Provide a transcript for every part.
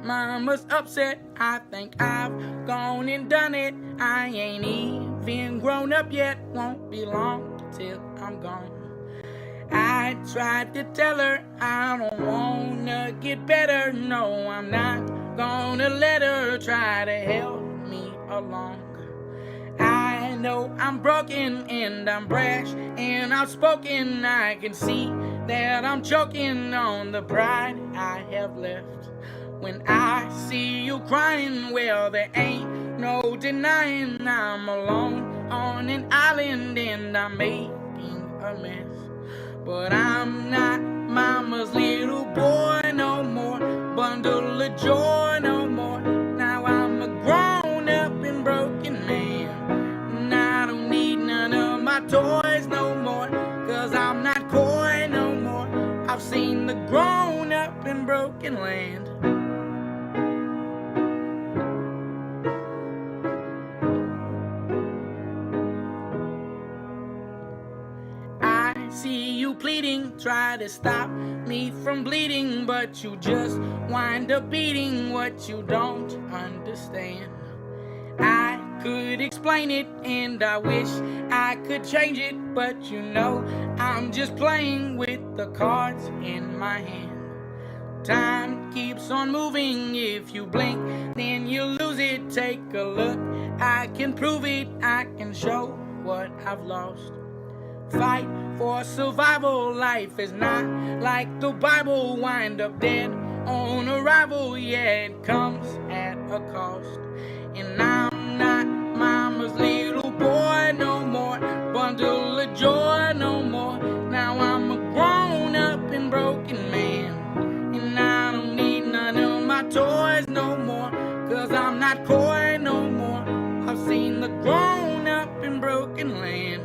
mama's upset. I think I've gone and done it. I ain't even grown up yet. Won't be long till I'm gone. I tried to tell her I don't wanna get better. No, I'm not gonna let her try to help me along. I know I'm broken and I'm brash and outspoken. I can see that I'm choking on the pride I have left. When I see you crying, well, there ain't no denying I'm alone on an island and I'm making a mess. But I'm not mama's little boy no more, bundle of joy no more. Now I'm a grown up and broken man, and I don't need none of my toys no more, cause I'm not coy no more. I've seen the grown up and broken land. I see you pleading, try to stop me from bleeding, but you just wind up beating what you don't understand. I could explain it and I wish I could change it, but you know I'm just playing with the cards in my hand. Time keeps on moving, if you blink then you lose it. Take a look, I can prove it, I can show what I've lost. Fight for survival, life is not like the Bible. Wind up dead on arrival, yeah, it comes at a cost. And I'm not mama's little boy no more, bundle of joy no more. Now I'm a grown up and broken man, and I don't need none of my toys no more, cause I'm not coy no more. I've seen the grown up and broken land.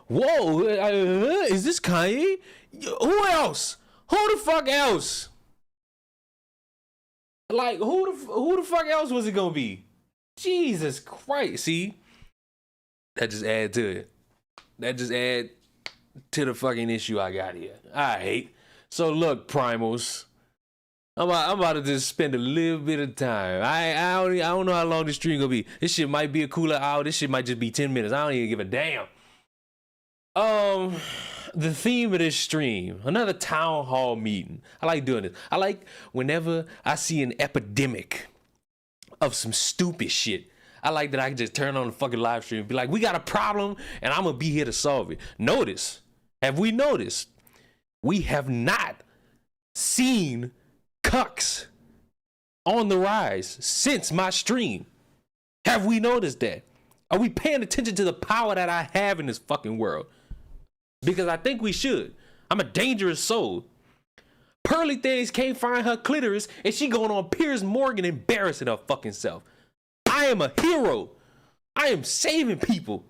Whoa, is this Kanye? Who else? Who the fuck else? Like, who the fuck else was it gonna be? Jesus Christ, see? That just add to it. That just add to the fucking issue I got here. I hate. So look, Primals. I'm about to just spend a little bit of time. I don't know how long this stream gonna be. This shit might be a cooler hour. This shit might just be 10 minutes. I don't even give a damn. The theme of this stream, another town hall meeting. I like doing this. I like whenever I see an epidemic of some stupid shit. I like that I can just turn on the fucking live stream and be like, we got a problem and I'm gonna be here to solve it. Notice, have we noticed? We have not seen cucks on the rise since my stream. Have we noticed that? Are we paying attention to the power that I have in this fucking world? Because I think we should. I'm a dangerous soul. Pearly Things can't find her clitoris and she going on Piers Morgan embarrassing her fucking self. I am a hero. I am saving people.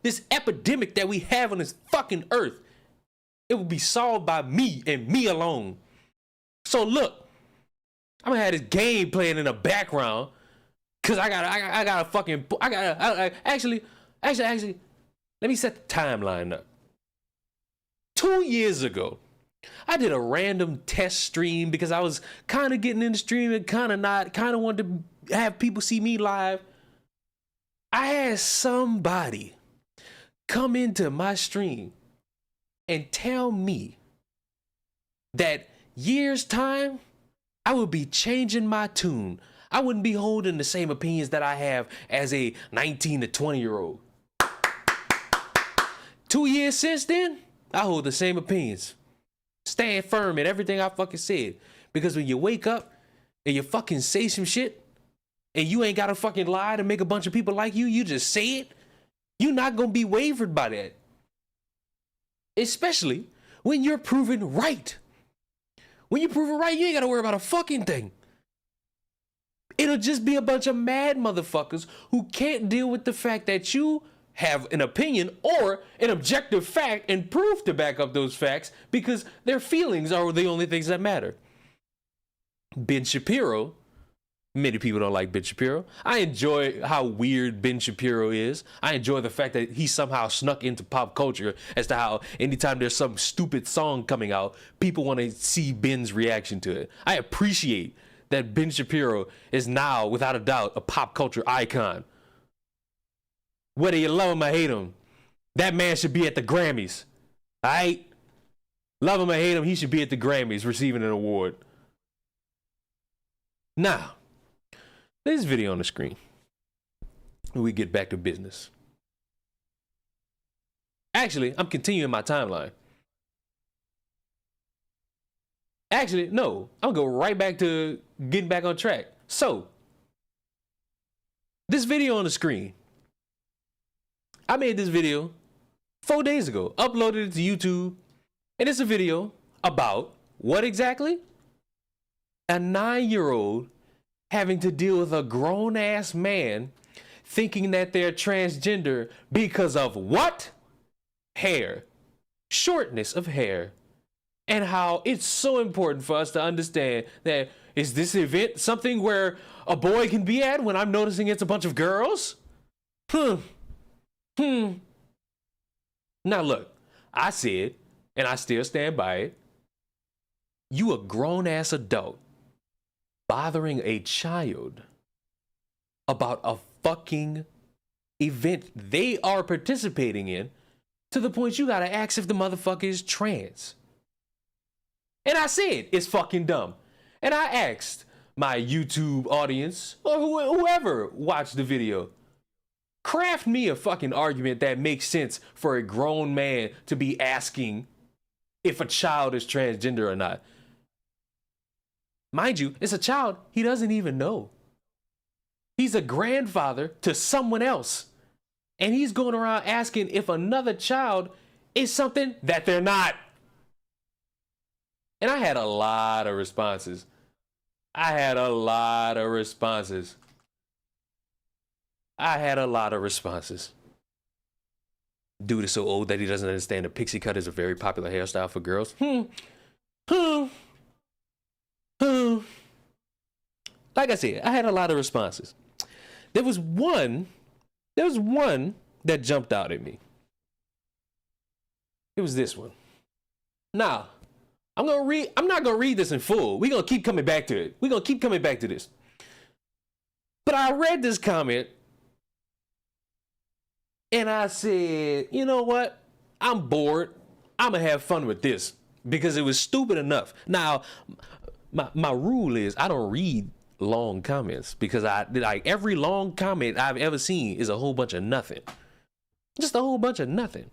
This epidemic that we have on this fucking earth, it will be solved by me and me alone. So look, I'm gonna have this game playing in the background because actually, let me set the timeline up. 2 years ago, I did a random test stream because I was kind of getting in the stream and kind of not, kind of wanted to have people see me live. I had somebody come into my stream and tell me that years time, I would be changing my tune. I wouldn't be holding the same opinions that I have as a 19 to 20-year-old. 2 years since then, I hold the same opinions. Stand firm in everything I fucking said. Because when you wake up and you fucking say some shit and you ain't gotta fucking lie to make a bunch of people like you, you just say it, you're not gonna be wavered by that. Especially when you're proven right. When you prove it right, you ain't gotta worry about a fucking thing. It'll just be a bunch of mad motherfuckers who can't deal with the fact that you have an opinion or an objective fact and proof to back up those facts because their feelings are the only things that matter. Ben Shapiro, many people don't like Ben Shapiro. I enjoy how weird Ben Shapiro is. I enjoy the fact that he somehow snuck into pop culture as to how anytime there's some stupid song coming out, people want to see Ben's reaction to it. I appreciate that Ben Shapiro is now, without a doubt, a pop culture icon. Whether you love him or hate him, that man should be at the Grammys. All right? Love him or hate him, he should be at the Grammys receiving an award. Now, this video on the screen. We get back to business. Actually, I'm continuing my timeline. Actually, no. I'm gonna go right back to getting back on track. So, this video on the screen. I made this video 4 days ago, uploaded it to YouTube, and it's a video about what exactly? A 9-year-old having to deal with a grown-ass man thinking that they're transgender because of what? Hair. Shortness of hair. And how it's so important for us to understand that, is this event something where a boy can be at when I'm noticing it's a bunch of girls? Now look, I said, and I still stand by it, you a grown-ass adult bothering a child about a fucking event they are participating in to the point you gotta ask if the motherfucker is trans. And I said, it's fucking dumb. And I asked my YouTube audience, or whoever watched the video, craft me a fucking argument that makes sense for a grown man to be asking if a child is transgender or not. Mind you, it's a child he doesn't even know. He's a grandfather to someone else. And he's going around asking if another child is something that they're not. And I had a lot of responses. I had a lot of responses. Dude is so old that he doesn't understand a pixie cut is a very popular hairstyle for girls. Like I said, I had a lot of responses. There was one that jumped out at me. It was this one. Now, I'm not gonna read this in full. We're gonna keep coming back to it. We're gonna keep coming back to this. But I read this comment and I said, you know what? I'm bored. I'm gonna have fun with this because it was stupid enough. Now, my rule is I don't read long comments because I like every long comment I've ever seen is a whole bunch of nothing. Just a whole bunch of nothing.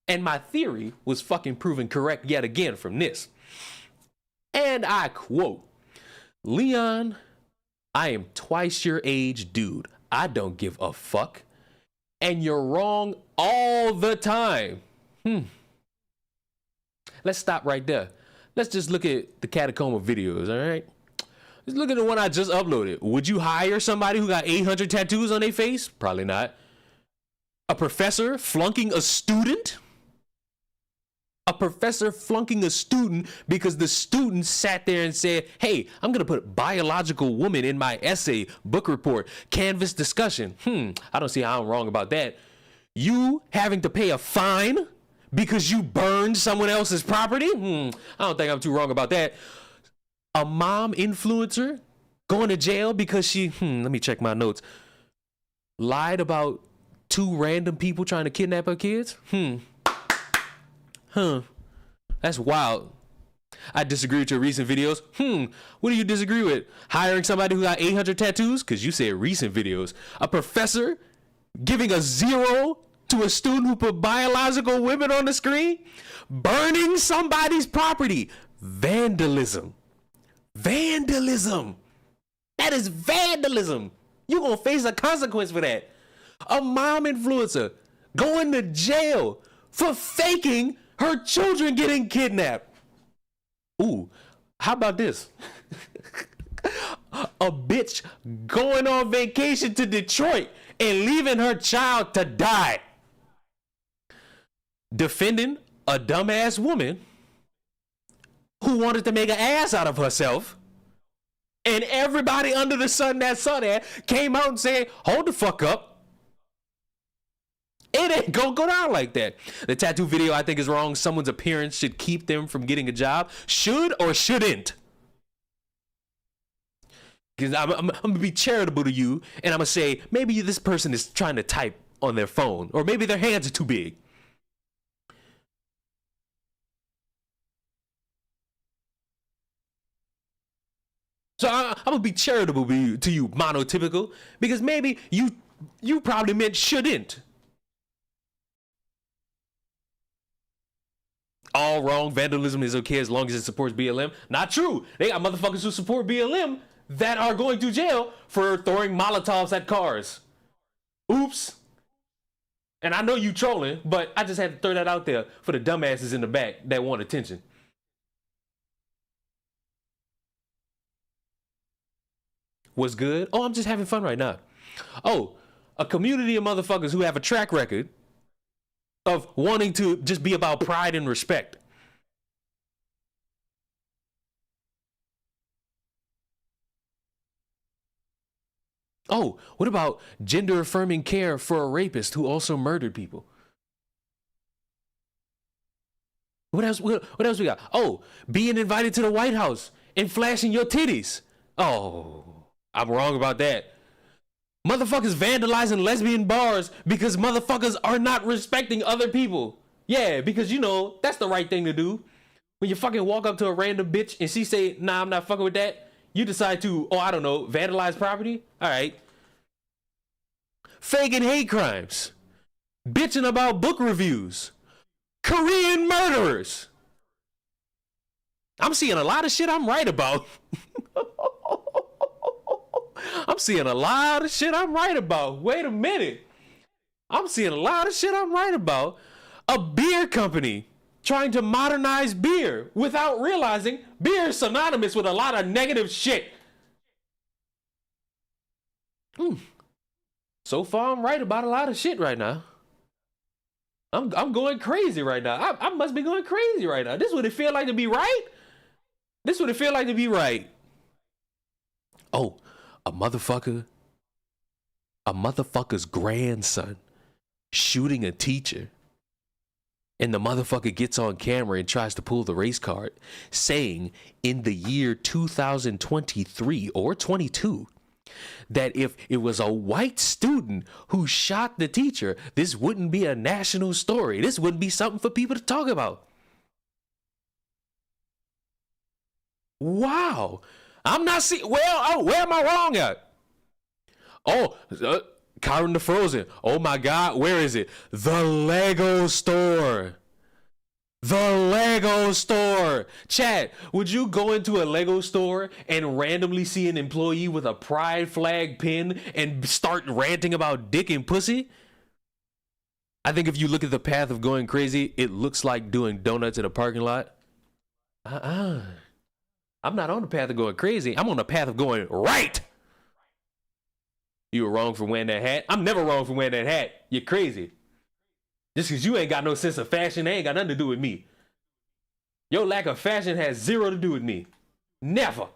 And my theory was fucking proven correct yet again from this. And I quote, Leon, I am twice your age, dude. I don't give a fuck. And you're wrong all the time. Let's stop right there. Let's just look at the Catacomba videos, all right? Let's look at the one I just uploaded. Would you hire somebody who got 800 tattoos on their face? Probably not. A professor flunking a student? A professor flunking a student because the student sat there and said, hey, I'm going to put biological woman in my essay, book report, Canvas discussion. I don't see how I'm wrong about that. You having to pay a fine because you burned someone else's property? I don't think I'm too wrong about that. A mom influencer going to jail because she, let me check my notes, lied about 2 random people trying to kidnap her kids? That's wild. I disagree with your recent videos. What do you disagree with? Hiring somebody who got 800 tattoos? Because you said recent videos. A professor giving a 0 to a student who put biological women on the screen? Burning somebody's property. Vandalism. Vandalism. That is vandalism. You're going to face a consequence for that. A mom influencer going to jail for faking her children getting kidnapped. Ooh, how about this? A bitch going on vacation to Detroit and leaving her child to die. Defending a dumbass woman who wanted to make an ass out of herself. And everybody under the sun that saw that came out and said, hold the fuck up. It ain't gonna go down like that. The tattoo video I think is wrong. Someone's appearance should keep them from getting a job. Should or shouldn't? Because I'm gonna be charitable to you and I'm gonna say maybe this person is trying to type on their phone or maybe their hands are too big. So I'm gonna be charitable to you, monotypical, because maybe you probably meant shouldn't. All wrong. Vandalism is okay as long as it supports BLM. Not true. They got motherfuckers who support BLM that are going to jail for throwing Molotovs at cars. Oops. And I know you trolling, but I just had to throw that out there for the dumbasses in the back that want attention. What's good? Oh, I'm just having fun right now. Oh, a community of motherfuckers who have a track record of wanting to just be about pride and respect. Oh, what about gender affirming care for a rapist who also murdered people? What else we got? Oh, being invited to the White House and flashing your titties. Oh, I'm wrong about that. Motherfuckers vandalizing lesbian bars because motherfuckers are not respecting other people. Yeah, because you know, that's the right thing to do. When you fucking walk up to a random bitch and she say, nah, I'm not fucking with that, you decide to, oh, I don't know, vandalize property? All right. Faking hate crimes. Bitching about book reviews. Korean murderers. I'm seeing a lot of shit I'm right about. I'm seeing a lot of shit I'm right about. Wait a minute. I'm seeing a lot of shit I'm right about. A beer company trying to modernize beer without realizing beer is synonymous with a lot of negative shit. So far, I'm right about a lot of shit right now. I'm going crazy right now. I must be going crazy right now. This is what it feel like to be right. This is what it feel like to be right. Oh, a motherfucker's grandson shooting a teacher. And the motherfucker gets on camera and tries to pull the race card, saying in the year 2023 or 22 that if it was a white student who shot the teacher, this wouldn't be a national story. This wouldn't be something for people to talk about. Wow. I'm not seeing. Well, where am I wrong at? Oh, Kyron the Frozen. Oh my God, where is it? The Lego store. The Lego store. Chat, would you go into a Lego store and randomly see an employee with a pride flag pin and start ranting about dick and pussy? I think if you look at the path of going crazy, it looks like doing donuts in a parking lot. I'm not on the path of going crazy. I'm on the path of going right. You were wrong for wearing that hat. I'm never wrong for wearing that hat. You're crazy. Just because you ain't got no sense of fashion, that ain't got nothing to do with me. Your lack of fashion has zero to do with me. Never.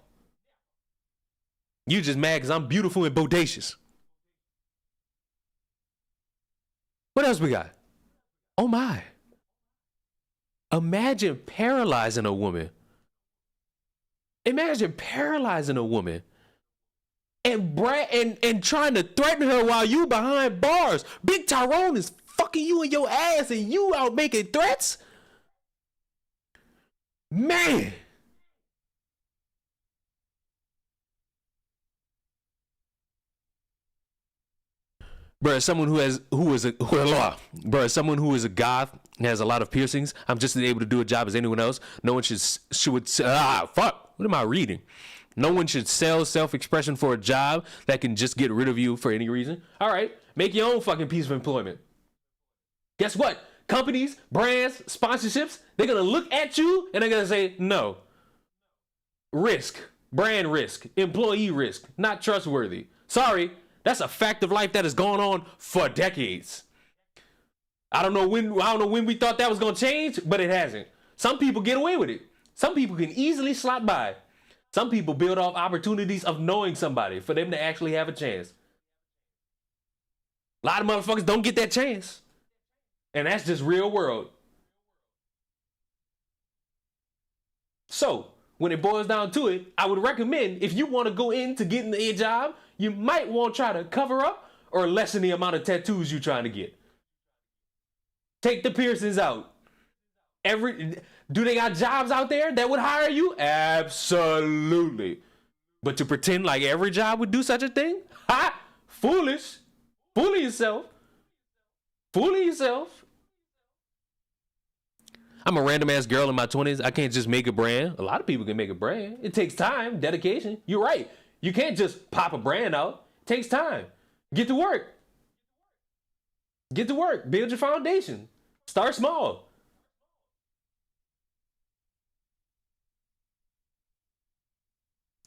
You just mad because I'm beautiful and bodacious. What else we got? Oh my. Imagine paralyzing a woman. Imagine paralyzing a woman and trying to threaten her while you behind bars. Big Tyrone is fucking you in your ass and you out making threats? Man. Bruh, someone who is a goth and has a lot of piercings. I'm just as able to do a job as anyone else. No one should fuck. What am I reading? No one should sell self-expression for a job that can just get rid of you for any reason. All right, make your own fucking piece of employment. Guess what? Companies, brands, sponsorships, they're gonna look at you and they're gonna say no. Risk, brand risk, employee risk, not trustworthy. Sorry. That's a fact of life that has gone on for decades. I don't know when we thought that was gonna change, but it hasn't. Some people get away with it. Some people can easily slot by. Some people build off opportunities of knowing somebody for them to actually have a chance. A lot of motherfuckers don't get that chance. And that's just real world. So, when it boils down to it, I would recommend if you want to go into getting a job, you might want to try to cover up or lessen the amount of tattoos you're trying to get. Take the piercings out. Do they got jobs out there that would hire you? Absolutely. But to pretend like every job would do such a thing? Ha! Foolish. Fooling yourself. Fooling yourself. I'm a random ass girl in my 20s. I can't just make a brand. A lot of people can make a brand. It takes time, dedication. You're right. You can't just pop a brand out. It takes time. Get to work. Get to work. Build your foundation. Start small.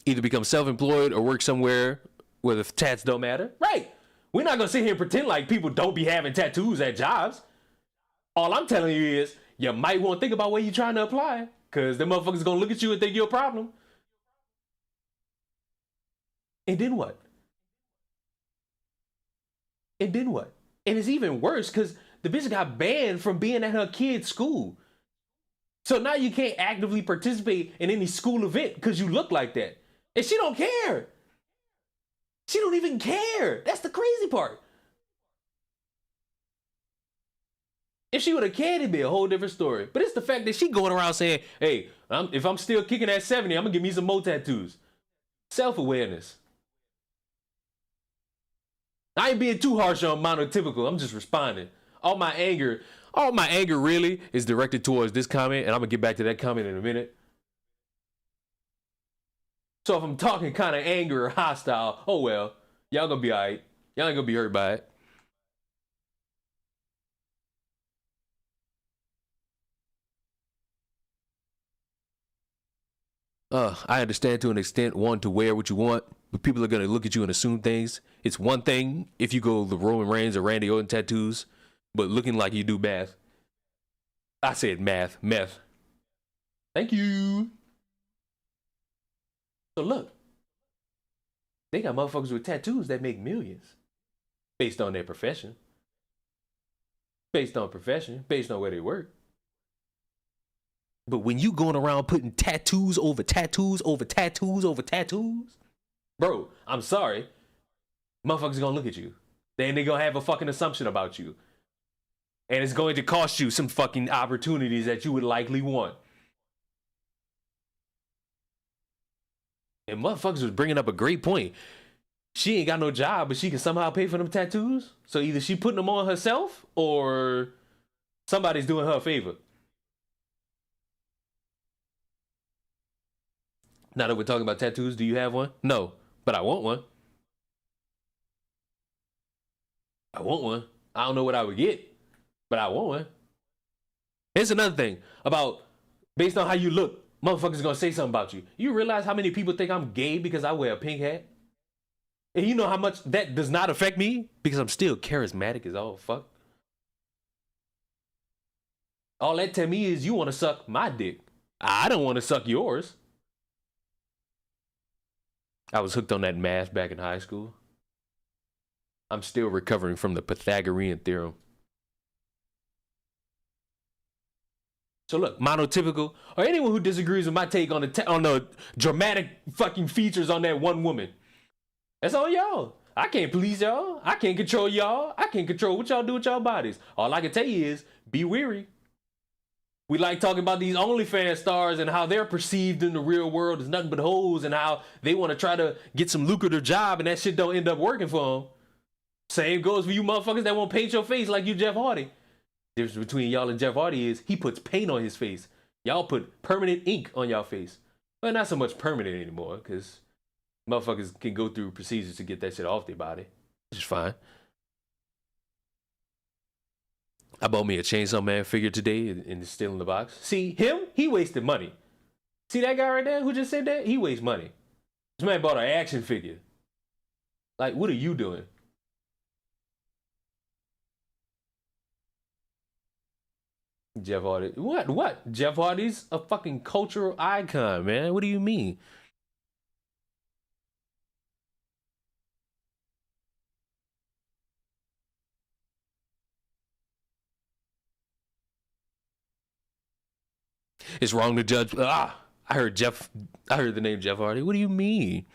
Either become self-employed or work somewhere where the tats don't matter. Right. We're not going to sit here and pretend like people don't be having tattoos at jobs. All I'm telling you is you might want to think about where you're trying to apply, because the motherfuckers going to look at you and think you're a problem. And then what? And then what? And it's even worse because the bitch got banned from being at her kid's school. So now you can't actively participate in any school event because you look like that. And she don't care. She don't even care. That's the crazy part. If she would have cared, it'd be a whole different story. But it's the fact that she going around saying, hey, if I'm still kicking at 70, I'm going to give me some more tattoos. Self-awareness. I ain't being too harsh on monotypical. I'm just responding. All my anger really is directed towards this comment, and I'm gonna get back to that comment in a minute. So if I'm talking kind of anger or hostile, oh well, y'all gonna be all right. Y'all ain't gonna be hurt by it. I understand to an extent, want to wear what you want, but people are gonna look at you and assume things. It's one thing if you go the Roman Reigns or Randy Orton tattoos, but looking like you do math. I said meth. Thank you. So look, they got motherfuckers with tattoos that make millions based on their profession. Based on where they work. But when you going around putting tattoos over tattoos over tattoos over tattoos, bro, I'm sorry. Motherfuckers gonna look at you. Then they gonna have a fucking assumption about you. And it's going to cost you some fucking opportunities that you would likely want. And motherfuckers was bringing up a great point. She ain't got no job, but she can somehow pay for them tattoos. So either she putting them on herself or somebody's doing her a favor. Now that we're talking about tattoos, do you have one? No, but I want one. I don't know what I would get, but I want one. Here's another thing about based on how you look, motherfuckers gonna say something about you. You realize how many people think I'm gay because I wear a pink hat? And you know how much that does not affect me? Because I'm still charismatic as all fuck. All that to me is you want to suck my dick. I don't want to suck yours. I was hooked on that math back in high school. I'm still recovering from the Pythagorean theorem. So look, monotypical, or anyone who disagrees with my take on the dramatic fucking features on that one woman, that's on y'all. I can't please y'all. I can't control y'all. I can't control what y'all do with y'all bodies. All I can tell you is be wary. We like talking about these OnlyFans stars and how they're perceived in the real world as nothing but hoes and how they want to try to get some lucrative job and that shit don't end up working for them. Same goes for you motherfuckers that won't paint your face like you Jeff Hardy. The difference between y'all and Jeff Hardy is he puts paint on his face. Y'all put permanent ink on y'all face. Well, not so much permanent anymore because motherfuckers can go through procedures to get that shit off their body, which is fine. I bought me a Chainsaw Man figure today and it's still in the box. See, him, he wasted money. See that guy right there who just said that? He wastes money. This man bought an action figure. Like, what are you doing? Jeff Hardy. What? Jeff Hardy's a fucking cultural icon, man. What do you mean? It's wrong to judge. I heard the name Jeff Hardy. What do you mean?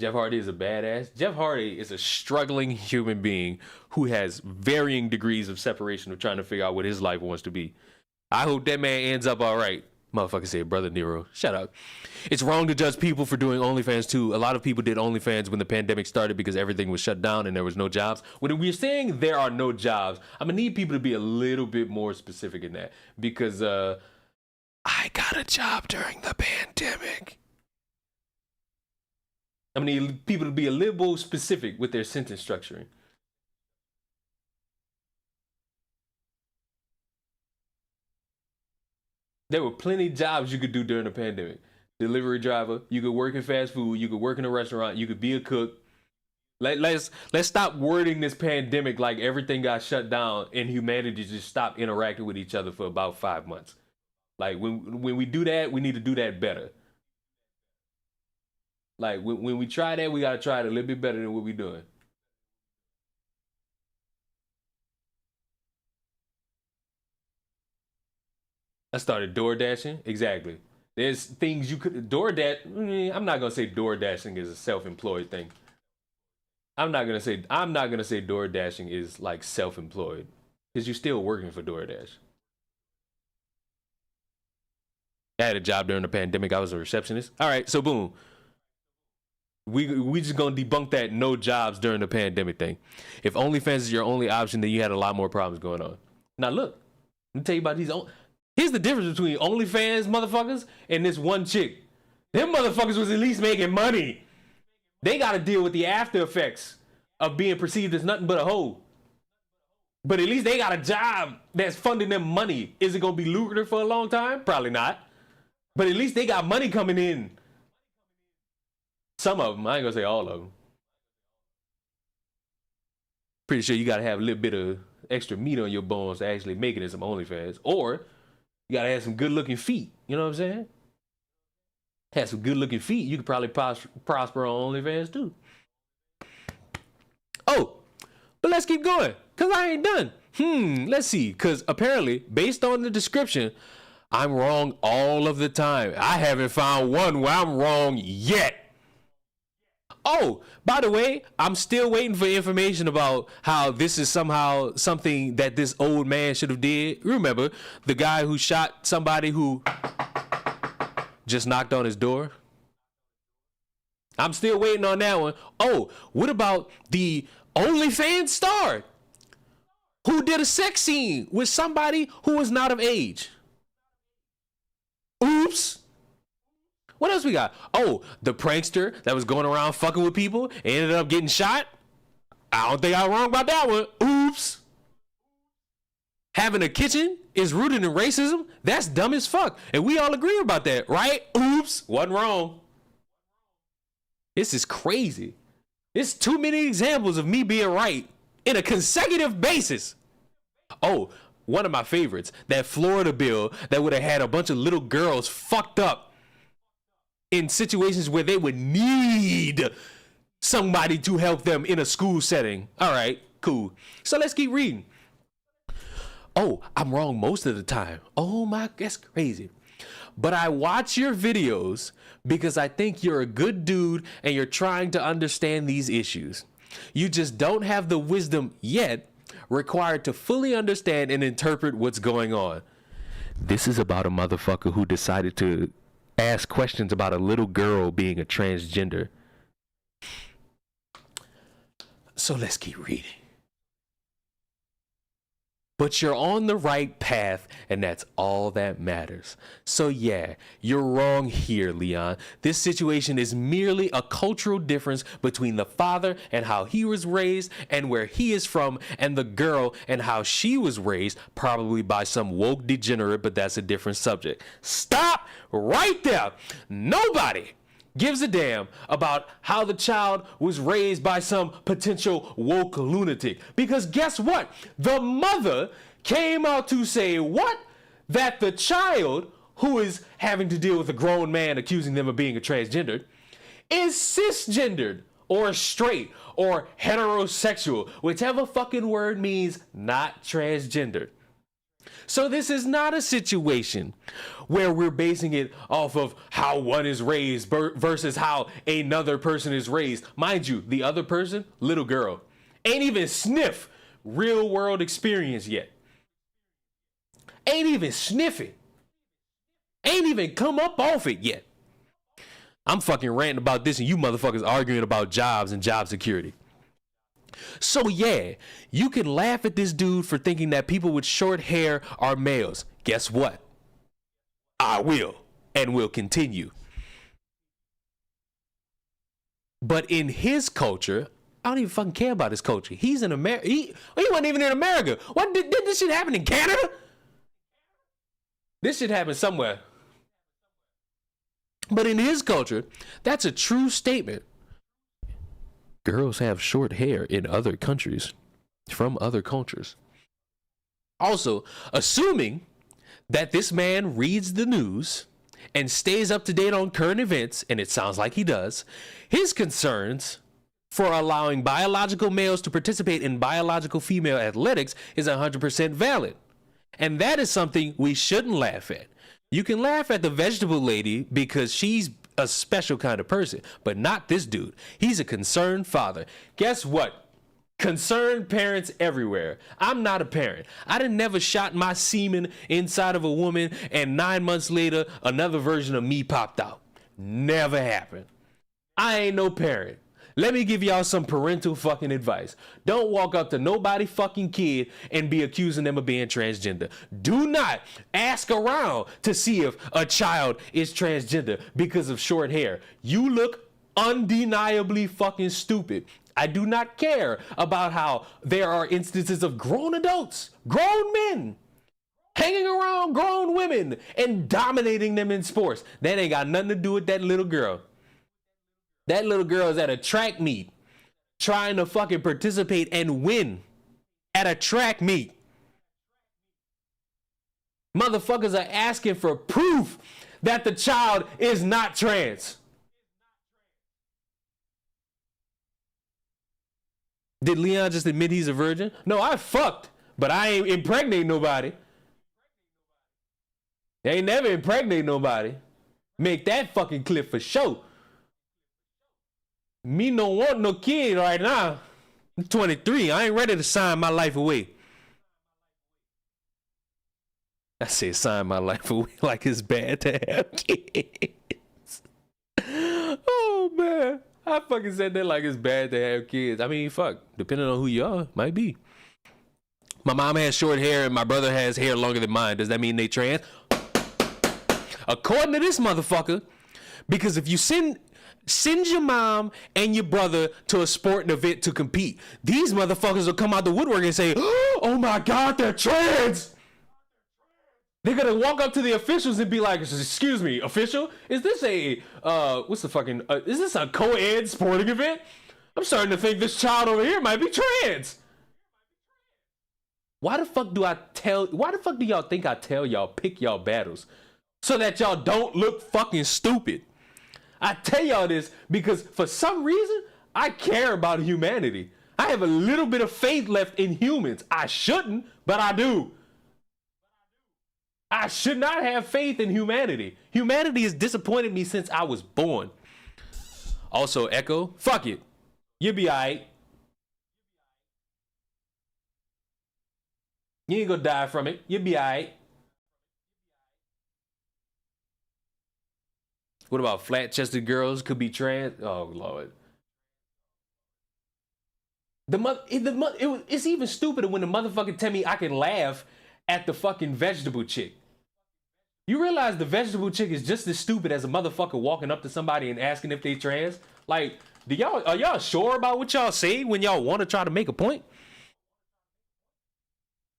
Jeff Hardy is a badass. Jeff Hardy is a struggling human being who has varying degrees of separation of trying to figure out what his life wants to be. I hope that man ends up all right. Motherfucker said, Brother Nero. Shut up. It's wrong to judge people for doing OnlyFans too. A lot of people did OnlyFans when the pandemic started because everything was shut down and there was no jobs. When we're saying there are no jobs, I'm going to need people to be a little bit more specific in that because I got a job during the pandemic. I need people to be a little more specific with their sentence structuring. There were plenty of jobs you could do during the pandemic. Delivery driver, you could work in fast food, you could work in a restaurant, you could be a cook. Let's stop wording this pandemic like everything got shut down and humanity just stopped interacting with each other for about 5 months. Like when we do that, we need to do that better. Like when we try that, we gotta try it a little bit better than what we're doing. I started door dashing. Exactly. There's things you could DoorDash. I'm not gonna say door dashing is a self-employed thing. I'm not gonna say door dashing is like self-employed because you're still working for DoorDash. I had a job during the pandemic. I was a receptionist. All right, so boom. We just gonna debunk that no jobs during the pandemic thing. If OnlyFans is your only option, then you had a lot more problems going on. Now look, let me tell you about these. Here's the difference between OnlyFans motherfuckers and this one chick. Them motherfuckers was at least making money. They gotta deal with the after effects of being perceived as nothing but a hoe. But at least they got a job that's funding them money. Is it gonna be lucrative for a long time? Probably not. But at least they got money coming in. Some of them, I ain't gonna say all of them. Pretty sure you gotta have a little bit of extra meat on your bones to actually make it in some OnlyFans. Or you gotta have some good looking feet. You know what I'm saying? Have some good looking feet, you could probably prosper on OnlyFans too. Oh, but let's keep going, cause I ain't done. Let's see, cause apparently, based on the description, I'm wrong all of the time. I haven't found one where I'm wrong yet. Oh, by the way, I'm still waiting for information about how this is somehow something that this old man should have did. Remember, the guy who shot somebody who just knocked on his door? I'm still waiting on that one. Oh, what about the OnlyFans star who did a sex scene with somebody who was not of age? Oops. What else we got? Oh, the prankster that was going around fucking with people and ended up getting shot. I don't think I'm wrong about that one. Oops. Having a kitchen is rooted in racism. That's dumb as fuck. And we all agree about that, right? Oops. Wasn't wrong. This is crazy. There's too many examples of me being right in a consecutive basis. Oh, one of my favorites, that Florida bill that would have had a bunch of little girls fucked up in situations where they would need somebody to help them in a school setting. All right, cool. So let's keep reading. Oh, I'm wrong most of the time. Oh my, that's crazy. But I watch your videos because I think you're a good dude and you're trying to understand these issues. You just don't have the wisdom yet required to fully understand and interpret what's going on. This is about a motherfucker who decided to ask questions about a little girl being a transgender. So let's keep reading. But you're on the right path, and that's all that matters. So yeah, you're wrong here, Leon. This situation is merely a cultural difference between the father and how he was raised and where he is from, and the girl and how she was raised, probably by some woke degenerate, but that's a different subject. Stop right there. Nobody gives a damn about how the child was raised by some potential woke lunatic. Because guess what? The mother came out to say what? That the child who is having to deal with a grown man accusing them of being a transgender is cisgendered or straight or heterosexual, whichever fucking word means not transgendered. So this is not a situation where we're basing it off of how one is raised versus how another person is raised. Mind you, the other person, little girl, ain't even sniff real world experience yet. Ain't even sniffing. Ain't even come up off it yet. I'm fucking ranting about this and you motherfuckers arguing about jobs and job security. So yeah, you can laugh at this dude for thinking that people with short hair are males. Guess what? I will, and will continue. But in his culture, I don't even fucking care about his culture. He's in America. He wasn't even in America. What did this shit happen in Canada? This shit happened somewhere. But in his culture, that's a true statement. Girls have short hair in other countries, from other cultures. Also, assuming that this man reads the news and stays up to date on current events, and it sounds like he does, his concerns for allowing biological males to participate in biological female athletics is 100% valid. And that is something we shouldn't laugh at. You can laugh at the vegetable lady because she's a special kind of person, but not this dude. He's a concerned father. Guess what? Concerned parents everywhere. I'm not a parent. I done never shot my semen inside of a woman and 9 months later another version of me popped out. Never happened. I ain't no parent. Let me give y'all some parental fucking advice. Don't walk up to nobody fucking kid and be accusing them of being transgender. Do not ask around to see if a child is transgender because of short hair. You look undeniably fucking stupid. I do not care about how there are instances of grown adults, grown men, hanging around grown women and dominating them in sports. That ain't got nothing to do with that little girl. That little girl is at a track meet trying to fucking participate and win. at a track meet. Motherfuckers are asking for proof that the child is not trans. Did Leon just admit he's a virgin? No, I fucked, but I ain't impregnate nobody. They ain't never impregnate nobody. Make that fucking clip for sure. Me no want no kid right now. I'm 23. I ain't ready to sign my life away. I said sign my life away like it's bad to have kids. Oh, man. I fucking said that like it's bad to have kids. I mean, fuck. Depending on who you are, might be. My mom has short hair and my brother has hair longer than mine. Does that mean they trans? According to this motherfucker, because if you send your mom and your brother to a sporting event to compete, these motherfuckers will come out the woodwork and say, oh my God, they're trans. They're gonna walk up to the officials and be like, excuse me, official, is this a, is this a co-ed sporting event? I'm starting to think this child over here might be trans. Why the fuck do y'all think I tell y'all pick y'all battles? So that y'all don't look fucking stupid. I tell y'all this because for some reason, I care about humanity. I have a little bit of faith left in humans. I shouldn't, but I do. I should not have faith in humanity. Humanity has disappointed me since I was born. Also, Echo, fuck it. You'll be alright. You ain't gonna die from it. You'll be alright. What about flat-chested girls could be trans? Oh, Lord. It's even stupider when the motherfucker tell me I can laugh at the fucking vegetable chick. You realize the vegetable chick is just as stupid as a motherfucker walking up to somebody and asking if they trans? Like, are y'all sure about what y'all say when y'all want to try to make a point?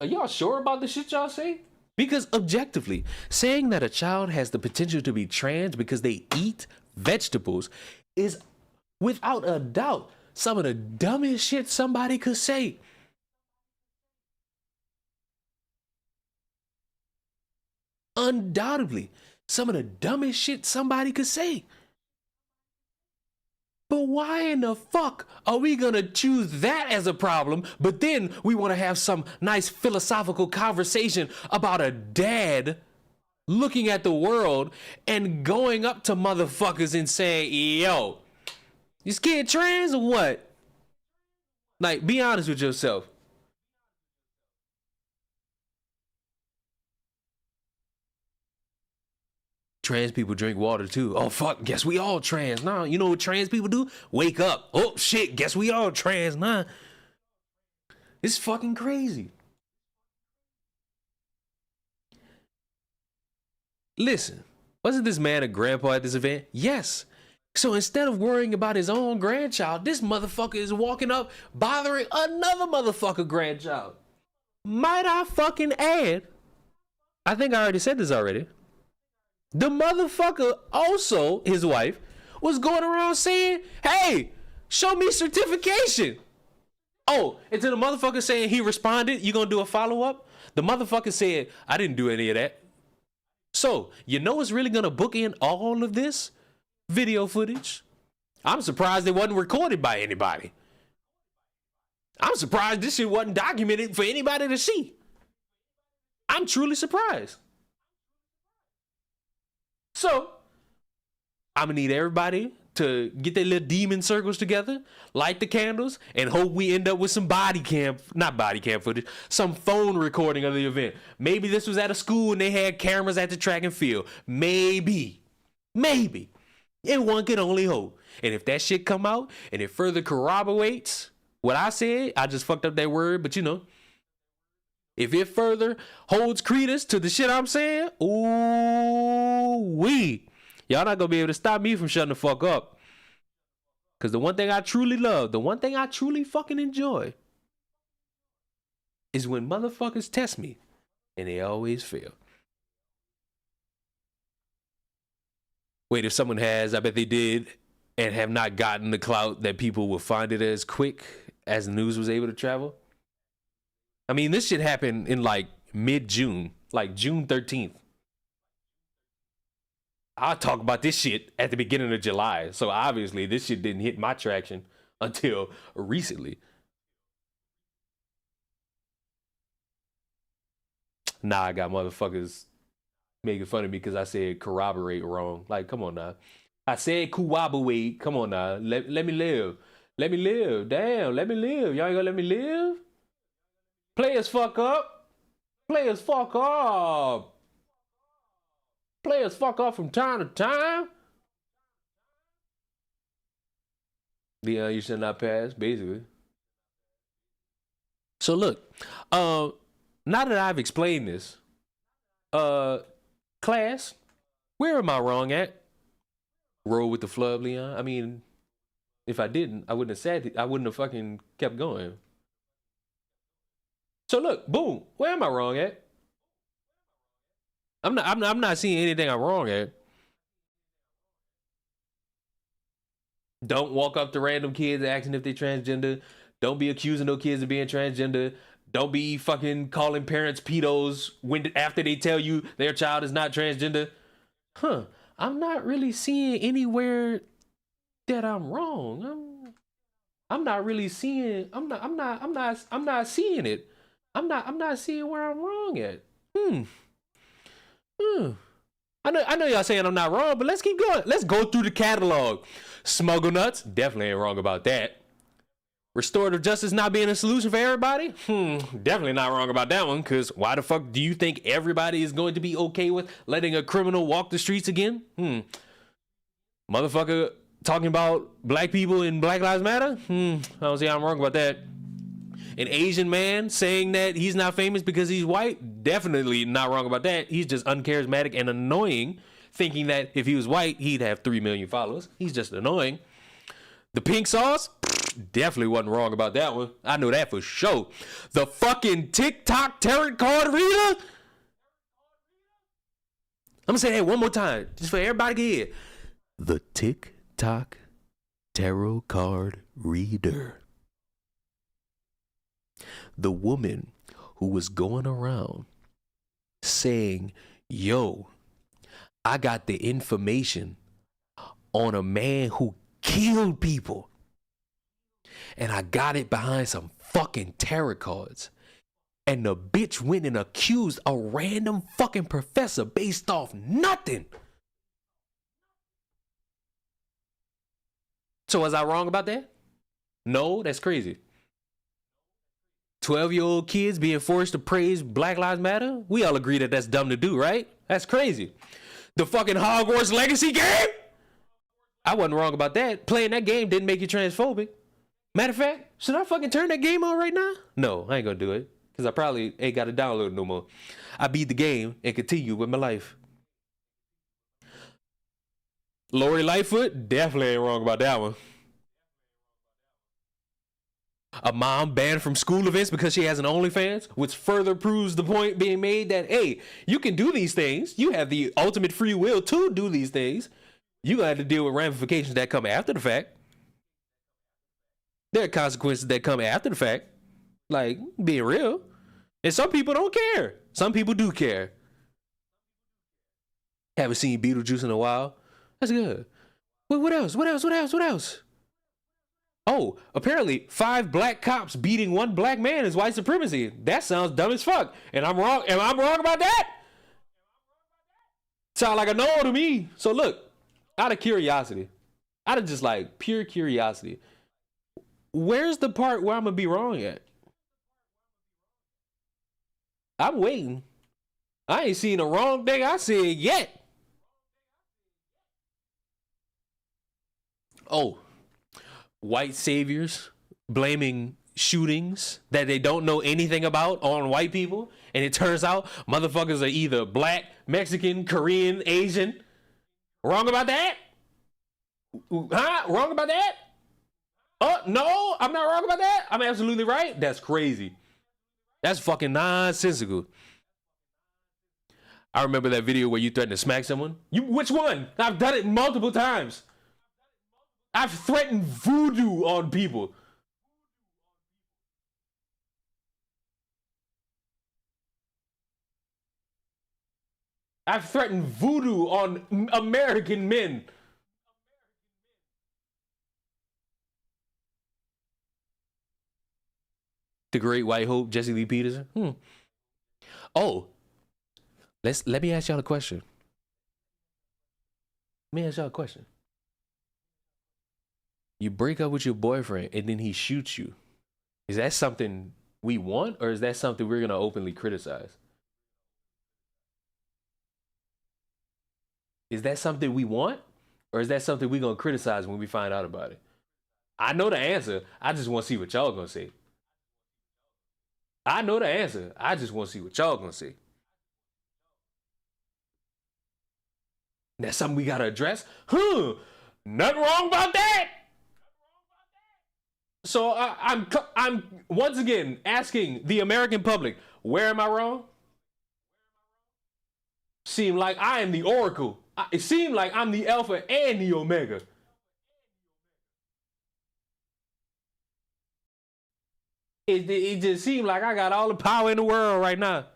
Are y'all sure about the shit y'all say? Because objectively, saying that a child has the potential to be trans because they eat vegetables is, without a doubt, some of the dumbest shit somebody could say. Undoubtedly, some of the dumbest shit somebody could say. But why in the fuck are we gonna choose that as a problem, but then we want to have some nice philosophical conversation about a dad looking at the world and going up to motherfuckers and saying, yo, you scared trans or what? Like, be honest with yourself. Trans people drink water too. Oh fuck, guess we all trans. Nah, you know what trans people do? Wake up. Oh shit, guess we all trans. Nah. It's fucking crazy. Listen, wasn't this man a grandpa at this event? Yes. So instead of worrying about his own grandchild, this motherfucker is walking up bothering another motherfucker grandchild. Might I fucking add, I think I already said this already. The motherfucker, also his wife, was going around saying, hey, show me certification. Oh, and to the motherfucker saying he responded, you gonna do a follow-up? The motherfucker said, I didn't do any of that. So, you know what's really gonna book in all of this? Video footage. I'm surprised it wasn't recorded by anybody. I'm surprised this shit wasn't documented for anybody to see. I'm truly surprised. So, I'm gonna need everybody to get their little demon circles together, light the candles, and hope we end up with some not body cam footage, some phone recording of the event. Maybe this was at a school and they had cameras at the track and field. Maybe. And one could only hope. And if that shit come out and it further corroborates what I said, I just fucked up that word, but you know. If it further holds credence to the shit I'm saying, ooh-wee. Y'all not gonna be able to stop me from shutting the fuck up. Because the one thing I truly love, the one thing I truly fucking enjoy is when motherfuckers test me and they always fail. Wait, if someone has, I bet they did, and have not gotten the clout that people will find it as quick as the news was able to travel. I mean, this shit happened in like mid-June, like June 13th. I'll talk about this shit at the beginning of July. So obviously this shit didn't hit my traction until recently. Nah, I got motherfuckers making fun of me because I said corroborate wrong. Like, come on now. I said corroborate. Come on now. Let me live. Let me live. Damn, let me live. Y'all ain't gonna let me live? Players fuck up. Players fuck up. Players fuck up from time to time. You should not pass, basically. So look, now that I've explained this, class, where am I wrong at? Roll with the flood, Leon. I mean, if I didn't, I wouldn't have said it. I wouldn't have fucking kept going. So look, boom, where am I wrong at? I'm not seeing anything I'm wrong at. Don't walk up to random kids asking if they're transgender. Don't be accusing no kids of being transgender. Don't be fucking calling parents pedos after they tell you their child is not transgender. I'm not really seeing anywhere that I'm wrong. I'm not really seeing. I'm not seeing it. I'm not seeing where I'm wrong at. I know y'all saying I'm not wrong, but let's keep going. Let's go through the catalog. Smuggle nuts, definitely ain't wrong about that. Restorative justice not being a solution for everybody? Definitely not wrong about that one, because why the fuck do you think everybody is going to be okay with letting a criminal walk the streets again? Motherfucker talking about black people and Black Lives Matter? I don't see how I'm wrong about that. An Asian man saying that he's not famous because he's white? Definitely not wrong about that. He's just uncharismatic and annoying, thinking that if he was white, he'd have 3 million followers. He's just annoying. The pink sauce? Definitely wasn't wrong about that one. I know that for sure. The fucking TikTok tarot card reader? I'm gonna say that one more time, just for everybody to hear. The TikTok tarot card reader. The woman who was going around saying, yo, I got the information on a man who killed people. And I got it behind some fucking tarot cards. And the bitch went and accused a random fucking professor based off nothing. So was I wrong about that? No, that's crazy. 12-year-old kids being forced to praise Black Lives Matter? We all agree that that's dumb to do, right? That's crazy. The fucking Hogwarts Legacy game? I wasn't wrong about that. Playing that game didn't make you transphobic. Matter of fact, should I fucking turn that game on right now? No, I ain't gonna do it. Because I probably ain't got to download it no more. I beat the game and continue with my life. Lori Lightfoot? Definitely ain't wrong about that one. A mom banned from school events because she has an OnlyFans, which further proves the point being made that, hey, you can do these things. You have the ultimate free will to do these things. You gonna have to deal with ramifications that come after the fact. There are consequences that come after the fact. Like, being real. And some people don't care. Some people do care. Haven't seen Beetlejuice in a while. That's good. What else? What else? Oh, apparently 5 black cops beating 1 black man is white supremacy. That sounds dumb as fuck. And I'm wrong. Am I wrong about that? Sound like a no to me. So look, out of curiosity, out of just like pure curiosity, where's the part where I'm gonna be wrong at? I'm waiting. I ain't seen a wrong thing I said yet. Oh, white saviors blaming shootings that they don't know anything about on white people, and it turns out motherfuckers are either black, Mexican, Korean, Asian. Wrong about that? Huh? Wrong about that? Oh, no, I'm not wrong about that. I'm absolutely right. That's crazy. That's fucking nonsensical. I remember that video where you threatened to smack someone. Which one? I've done it multiple times. I've threatened voodoo on people. I've threatened voodoo on American men. The Great White Hope, Jesse Lee Peterson. Oh, let me ask y'all a question. Let me ask y'all a question. You break up with your boyfriend and then he shoots you. Is that something we want, or is that something we're gonna openly criticize? Is that something we want, or is that something we're gonna criticize when we find out about it? I know the answer. I just want to see what y'all gonna say. I know the answer. I just want to see what y'all gonna say. That's something we gotta address. Nothing wrong about that. So I'm once again asking the American public, where am I wrong? Seem like I am the oracle. It seemed like I'm the alpha and the omega. It just seemed like I got all the power in the world right now.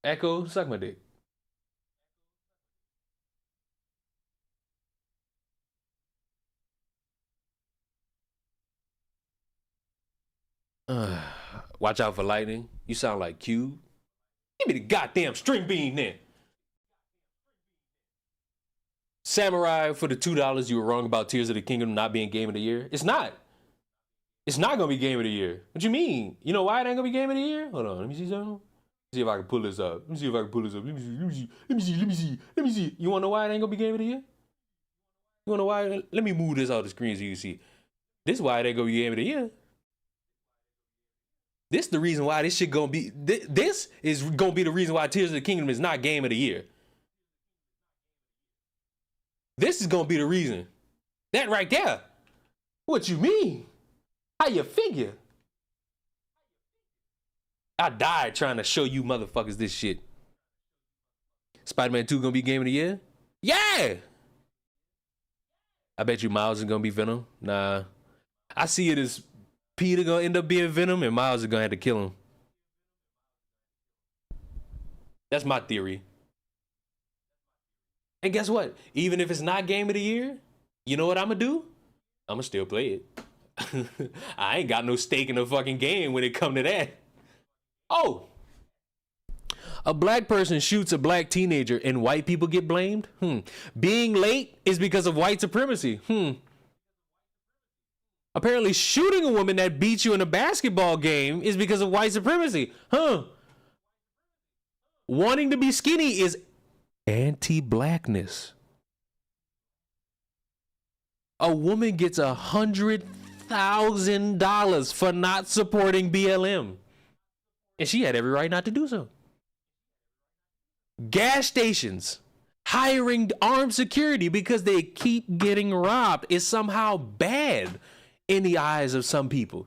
Echo, suck my dick. Watch out for lightning. You sound like Cube. Give me the goddamn string bean then. Samurai, for the $2, you were wrong about Tears of the Kingdom not being Game of the Year. It's not. It's not gonna be Game of the Year. What you mean? You know why it ain't gonna be Game of the Year? Hold on, let me see something. See if I can pull this up. Let me see if I can pull this up. Let me see. You wanna know why it ain't gonna be Game of the Year? You wanna know why? Let me move this off the screen so you can see. This is why it ain't gonna be Game of the Year. This is the reason why this shit gonna be. This is gonna be the reason why Tears of the Kingdom is not Game of the Year. This is gonna be the reason. That right there. What you mean? How you figure? I died trying to show you motherfuckers this shit. Spider-Man 2 gonna be Game of the Year? Yeah! I bet you Miles is gonna be Venom. Nah. I see it as Peter gonna end up being Venom and Miles is gonna have to kill him. That's my theory. And guess what? Even if it's not Game of the Year, you know what I'm gonna do? I'm gonna still play it. I ain't got no stake in the fucking game when it come to that. Oh, a black person shoots a black teenager and white people get blamed? Being late is because of white supremacy. Apparently shooting a woman that beats you in a basketball game is because of white supremacy. Wanting to be skinny is anti-blackness. A woman gets $100,000 for not supporting BLM. And she had every right not to do so. Gas stations hiring armed security because they keep getting robbed is somehow bad in the eyes of some people.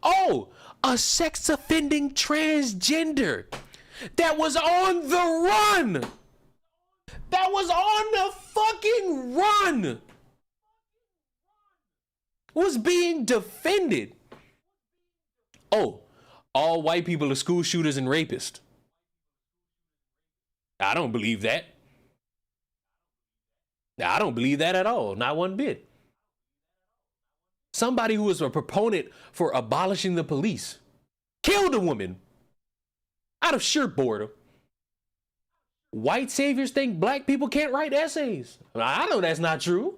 Oh, a sex offending transgender that was on the run. That was on the fucking run. Was being defended. Oh, all white people are school shooters and rapists. I don't believe that. I don't believe that at all. Not one bit. Somebody who was a proponent for abolishing the police killed a woman out of sheer boredom. White saviors think black people can't write essays. I know that's not true.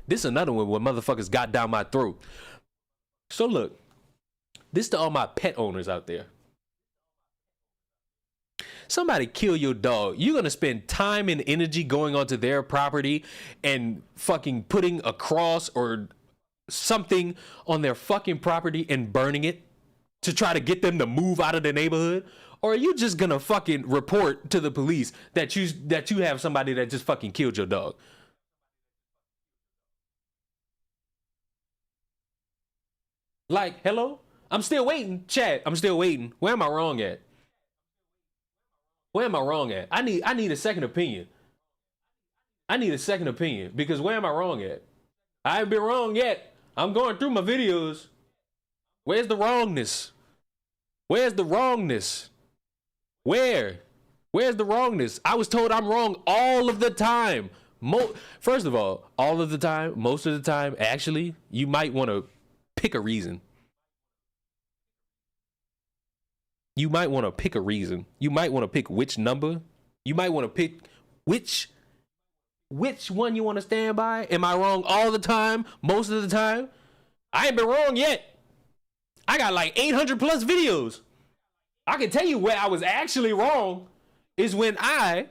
This is another one where motherfuckers got down my throat. So look, this to all my pet owners out there. Somebody kill your dog. You're going to spend time and energy going onto their property and fucking putting a cross or something on their fucking property and burning it to try to get them to move out of the neighborhood? Or are you just going to fucking report to the police that you have somebody that just fucking killed your dog? Like, hello? I'm still waiting. Chat, I'm still waiting. Where am I wrong at? Where am I wrong at? I need a second opinion. I need a second opinion because where am I wrong at? I haven't been wrong yet. I'm going through my videos. Where's the wrongness? Where's the wrongness? Where's the wrongness? I was told I'm wrong all of the time. First of all of the time, most of the time, actually, you might want to pick a reason. You might want to pick a reason. You might want to pick which number. You might want to pick which one you want to stand by. Am I wrong all the time? Most of the time? I ain't been wrong yet. I got like 800 plus videos. I can tell you where I was actually wrong is when I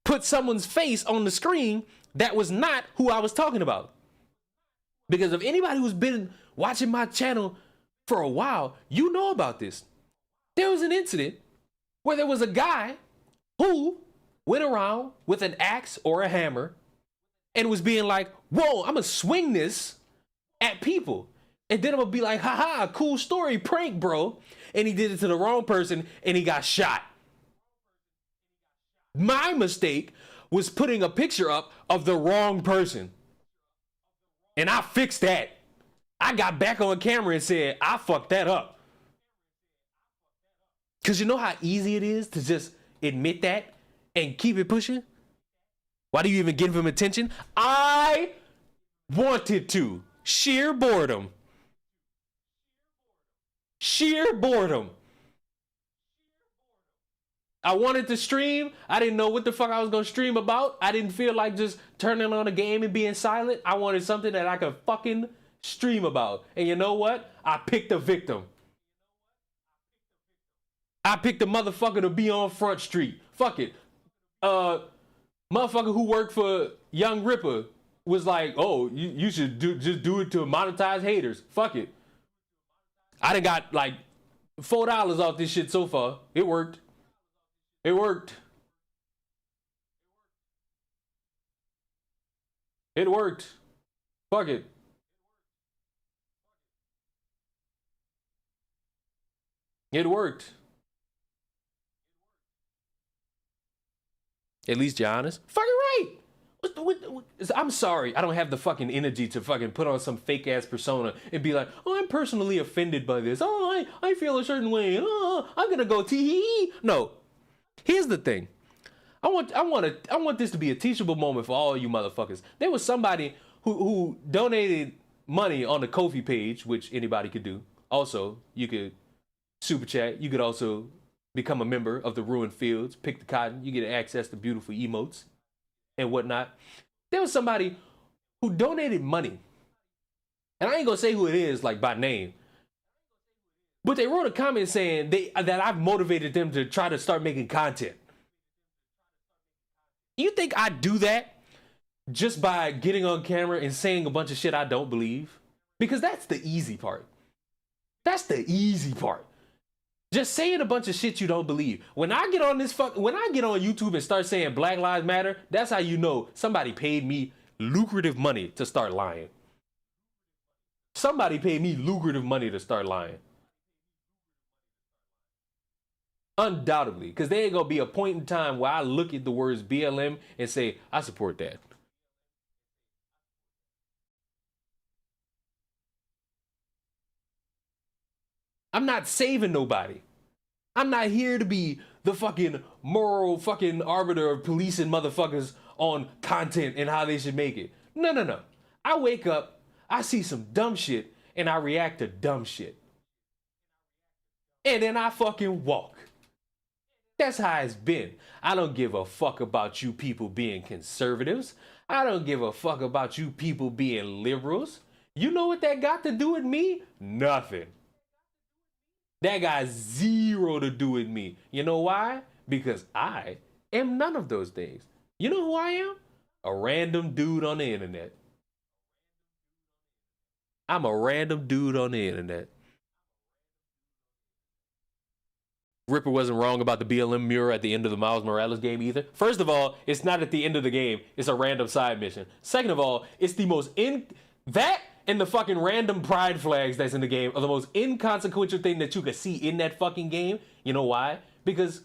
put someone's face on the screen that was not who I was talking about. Because if anybody who's been watching my channel for a while, you know about this. There was an incident where there was a guy who went around with an axe or a hammer and was being like, whoa, I'm gonna swing this at people. And then I'm gonna be like, haha, cool story, prank, bro. And he did it to the wrong person and he got shot. My mistake was putting a picture up of the wrong person. And I fixed that. I got back on camera and said, I fucked that up. Because you know how easy it is to just admit that and keep it pushing? Why do you even give him attention? I wanted to. Sheer boredom. Sheer boredom. I wanted to stream. I didn't know what the fuck I was going to stream about. I didn't feel like just turning on a game and being silent. I wanted something that I could fucking stream about. And you know what? I picked a victim. I picked a motherfucker to be on Front Street. Fuck it. Motherfucker who worked for Young Ripper was like, oh, you should just do it to monetize haters. Fuck it. I done got like $4 off this shit so far. It worked. It worked. It worked. Fuck it. It worked. At least you're honest. Fucking right. I'm sorry. I don't have the fucking energy to fucking put on some fake ass persona and be like, oh, I'm personally offended by this. Oh, I feel a certain way. Oh, I'm gonna go tee. No. Here's the thing. I want this to be a teachable moment for all you motherfuckers. There was somebody who donated money on the Ko-fi page, which anybody could do. Also, you could super chat. You could also become a member of the Ruined Fields, pick the cotton, you get access to beautiful emotes and whatnot. There was somebody who donated money. And I ain't gonna say who it is, like by name. But they wrote a comment saying that I've motivated them to try to start making content. You think I do that just by getting on camera and saying a bunch of shit I don't believe? Because that's the easy part. That's the easy part. Just saying a bunch of shit you don't believe. When I get on YouTube and start saying Black Lives Matter, that's how you know somebody paid me lucrative money to start lying. Somebody paid me lucrative money to start lying. Undoubtedly, because there ain't gonna be a point in time where I look at the words BLM and say, I support that. I'm not saving nobody. I'm not here to be the fucking moral fucking arbiter of policing motherfuckers on content and how they should make it. No. I wake up, I see some dumb shit, and I react to dumb shit. And then I fucking walk. That's how it's been. I don't give a fuck about you people being conservatives. I don't give a fuck about you people being liberals. You know what that got to do with me? Nothing. That got zero to do with me. You know why? Because I am none of those things. You know who I am? A random dude on the internet. I'm a random dude on the internet. Ripper wasn't wrong about the BLM mural at the end of the Miles Morales game either. First of all, it's not at the end of the game. It's a random side mission. Second of all, it's the most that and the fucking random pride flags that's in the game are the most inconsequential thing that you could see in that fucking game. You know why? Because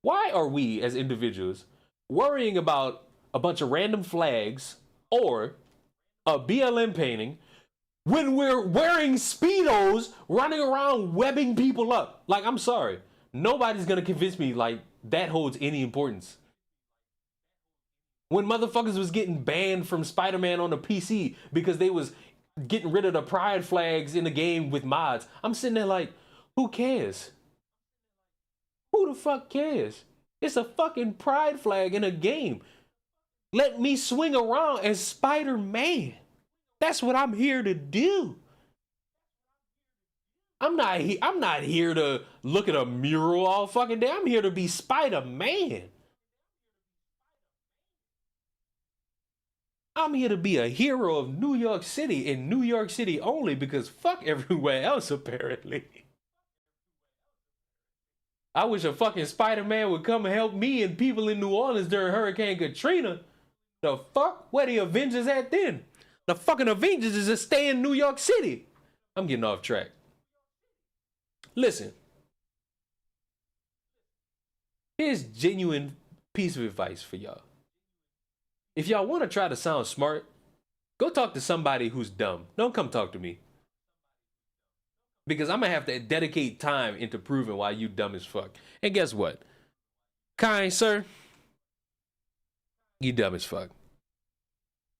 why are we as individuals worrying about a bunch of random flags or a BLM painting when we're wearing Speedos, running around webbing people up. Like, I'm sorry. Nobody's gonna convince me like that holds any importance. When motherfuckers was getting banned from Spider-Man on the PC because they was getting rid of the pride flags in the game with mods, I'm sitting there like, who cares? Who the fuck cares? It's a fucking pride flag in a game. Let me swing around as Spider-Man. That's what I'm here to do. I'm not here to look at a mural all fucking day. I'm here to be Spider-Man. I'm here to be a hero of New York City and New York City only, because fuck everywhere else apparently. I wish a fucking Spider-Man would come and help me and people in New Orleans during Hurricane Katrina. The fuck? Where the Avengers at then? The fucking Avengers is just stay in New York City. I'm getting off track. Listen. Here's genuine piece of advice for y'all. If y'all want to try to sound smart, go talk to somebody who's dumb. Don't come talk to me. Because I'm going to have to dedicate time into proving why you dumb as fuck. And guess what? Kind sir, you dumb as fuck.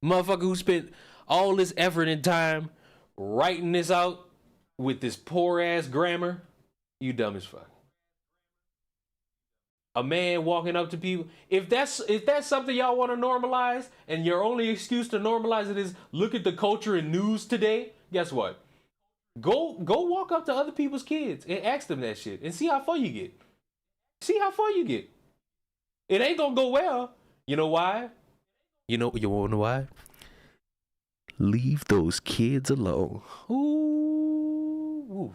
Motherfucker who spent all this effort and time writing this out with this poor ass grammar, you dumb as fuck. A man walking up to people, if that's something y'all want to normalize, and your only excuse to normalize it is look at the culture and news today, guess what? Go walk up to other people's kids and ask them that shit and see how far you get. See how far you get. It ain't gonna go well. You know why? You wanna know why? Leave those kids alone. Ooh.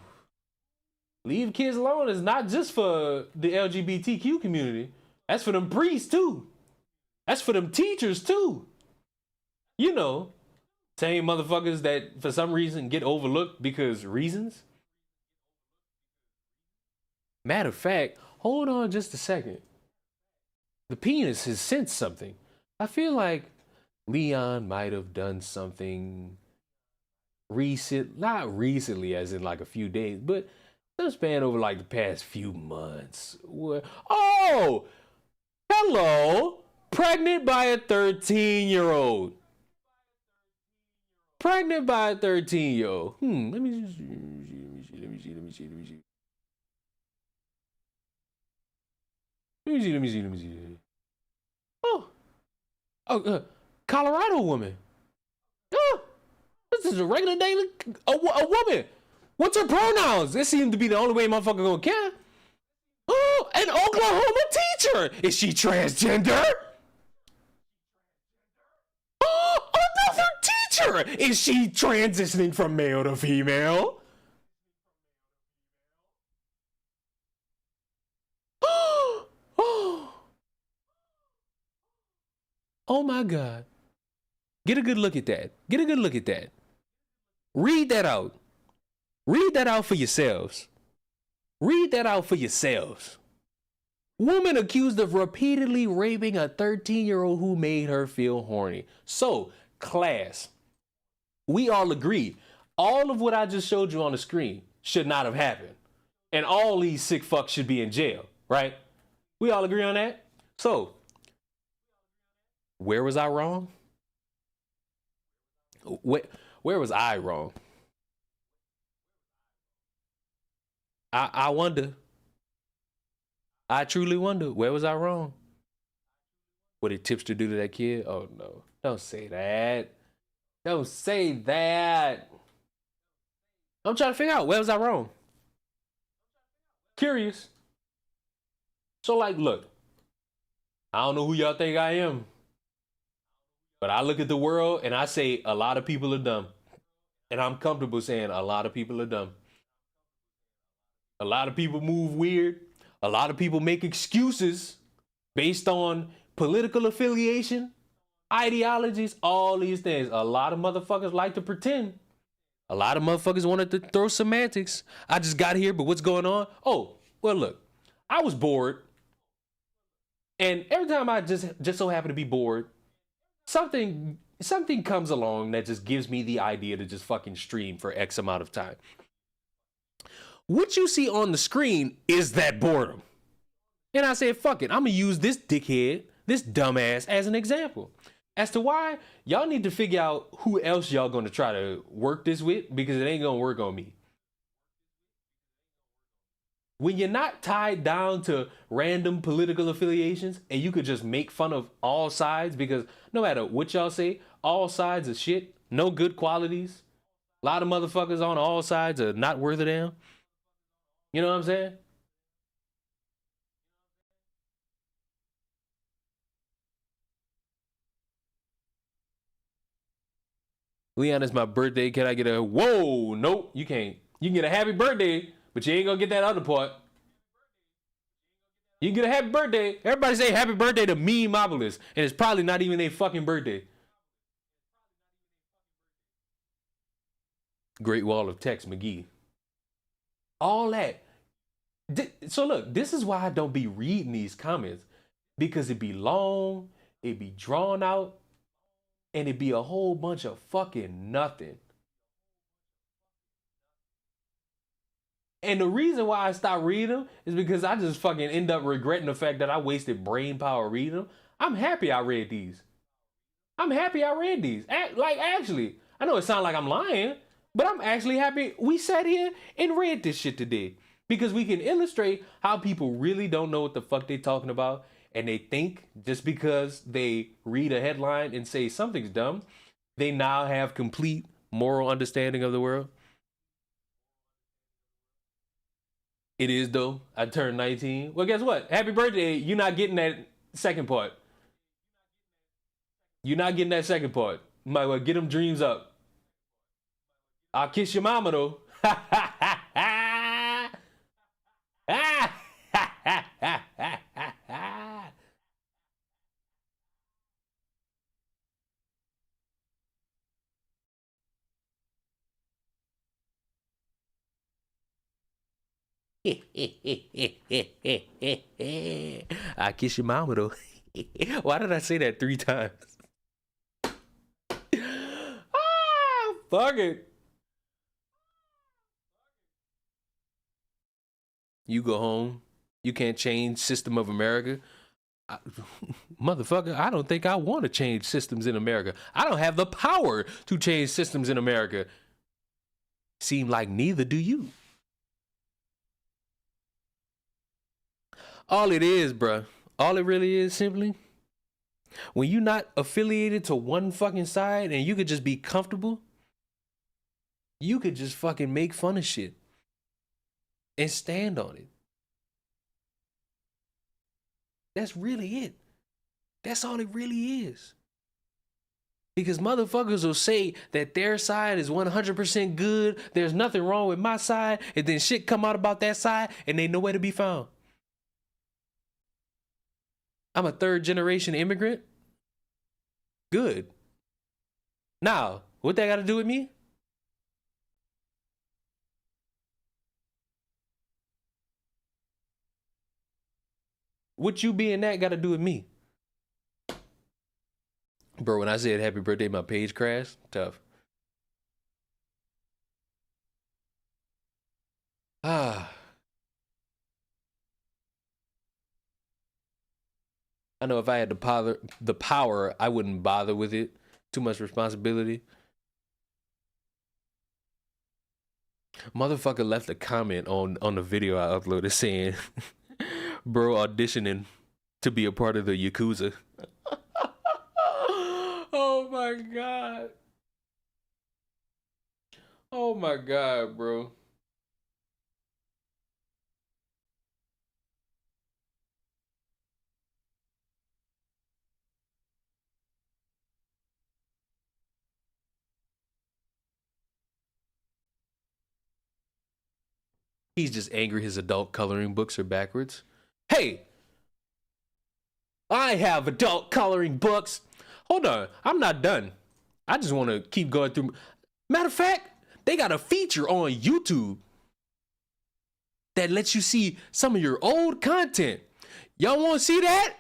Leave kids alone is not just for the LGBTQ community. That's for them priests too. That's for them teachers too. You know, same motherfuckers that for some reason get overlooked because reasons. Matter of fact, hold on just a second. The penis has sensed something. I feel like Leon might have done something not recently as in like a few days, but some span over like the past few months. Oh, hello, pregnant by a 13-year-old. Pregnant by a 13-year-old. Let me see. Oh, Colorado woman. Oh, this is a regular daily a woman. What's her pronouns? This seems to be the only way motherfucker gonna care. Oh, an Oklahoma teacher. Is she transgender? Oh, another teacher. Is she transitioning from male to female? Oh my God. Get a good look at that. Read that out. Read that out for yourselves. Woman accused of repeatedly raping a 13-year-old who made her feel horny. So, class, we all agree. All of what I just showed you on the screen should not have happened. And all these sick fucks should be in jail, right? We all agree on that? So, where was I wrong? Where was I wrong? I wonder. I truly wonder, where was I wrong? What did Tipster do to that kid? Oh no, don't say that. I'm trying to figure out, where was I wrong? Curious. So like, look, I don't know who y'all think I am, but I look at the world and I say a lot of people are dumb. And I'm comfortable saying a lot of people are dumb. A lot of people move weird. A lot of people make excuses based on political affiliation, ideologies, all these things. A lot of motherfuckers like to pretend. A lot of motherfuckers wanted to throw semantics. I just got here, but what's going on? Oh, well, look, I was bored. And every time I just so happen to be bored, something something comes along that just gives me the idea to just fucking stream for X amount of time. What you see on the screen is that boredom. And I said, fuck it, I'm gonna use this dickhead, this dumbass as an example. As to why, y'all need to figure out who else y'all gonna try to work this with, because it ain't gonna work on me. When you're not tied down to random political affiliations and you could just make fun of all sides, because no matter what y'all say, all sides are shit, no good qualities. A lot of motherfuckers on all sides are not worth a damn. You know what I'm saying? Leon, it's my birthday. Can I get a whoa? Nope, you can't. You can get a happy birthday, but you ain't gonna get that other part. You can get a happy birthday. Everybody say happy birthday to Meme Obelisk, and it's probably not even their fucking birthday. Great Wall of Text, McGee. All that. So look, this is why I don't be reading these comments, because it be long, it be drawn out, and it be a whole bunch of fucking nothing. And the reason why I stopped reading them is because I just fucking end up regretting the fact that I wasted brain power reading them. I'm happy I read these. I'm happy I read these. Like, actually, I know it sounds like I'm lying, but I'm actually happy we sat here and read this shit today, because we can illustrate how people really don't know what the fuck they talking about, and they think just because they read a headline and say something's dumb, they now have complete moral understanding of the world. It is, though. I turned 19. Well, guess what? Happy birthday. You're not getting that second part. You're not getting that second part. You might well get them dreams up. I'll kiss your mama, though. I kiss your mama though. Why did I say that 3 times? Fuck it. You go home. You can't change system of America. Motherfucker, I don't think I want to change systems in America. I don't have the power to change systems in America. Seem like neither do you. All it is, bruh, all it really is simply, when you're not affiliated to one fucking side and you could just be comfortable, you could just fucking make fun of shit and stand on it. That's really it. That's all it really is. Because motherfuckers will say that their side is 100% good, there's nothing wrong with my side, and then shit come out about that side and they nowhere to be found. I'm a 3rd generation immigrant. Good. Now, what that got to do with me? What you being that got to do with me? Bro, when I said happy birthday, my page crashed. Tough. I know if I had the power, I wouldn't bother with it. Too much responsibility. Motherfucker left a comment on the video I uploaded saying, bro auditioning to be a part of the Yakuza. Oh my God. Oh my God, bro. He's just angry his adult coloring books are backwards. Hey, I have adult coloring books. Hold on, I'm not done. I just want to keep going through. Matter of fact, they got a feature on YouTube that lets you see some of your old content. Y'all want to see that?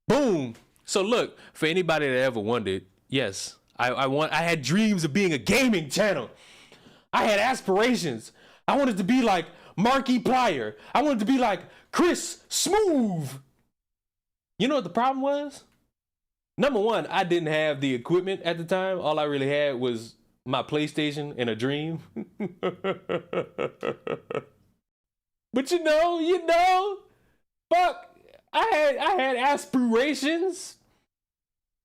Boom. So look, for anybody that ever wondered, Yes. I had dreams of being a gaming channel. I had aspirations. I wanted to be like Markiplier. I wanted to be like Chris Smooth. You know what the problem was? Number one, I didn't have the equipment at the time. All I really had was my PlayStation and a dream. But you know, fuck. I had aspirations.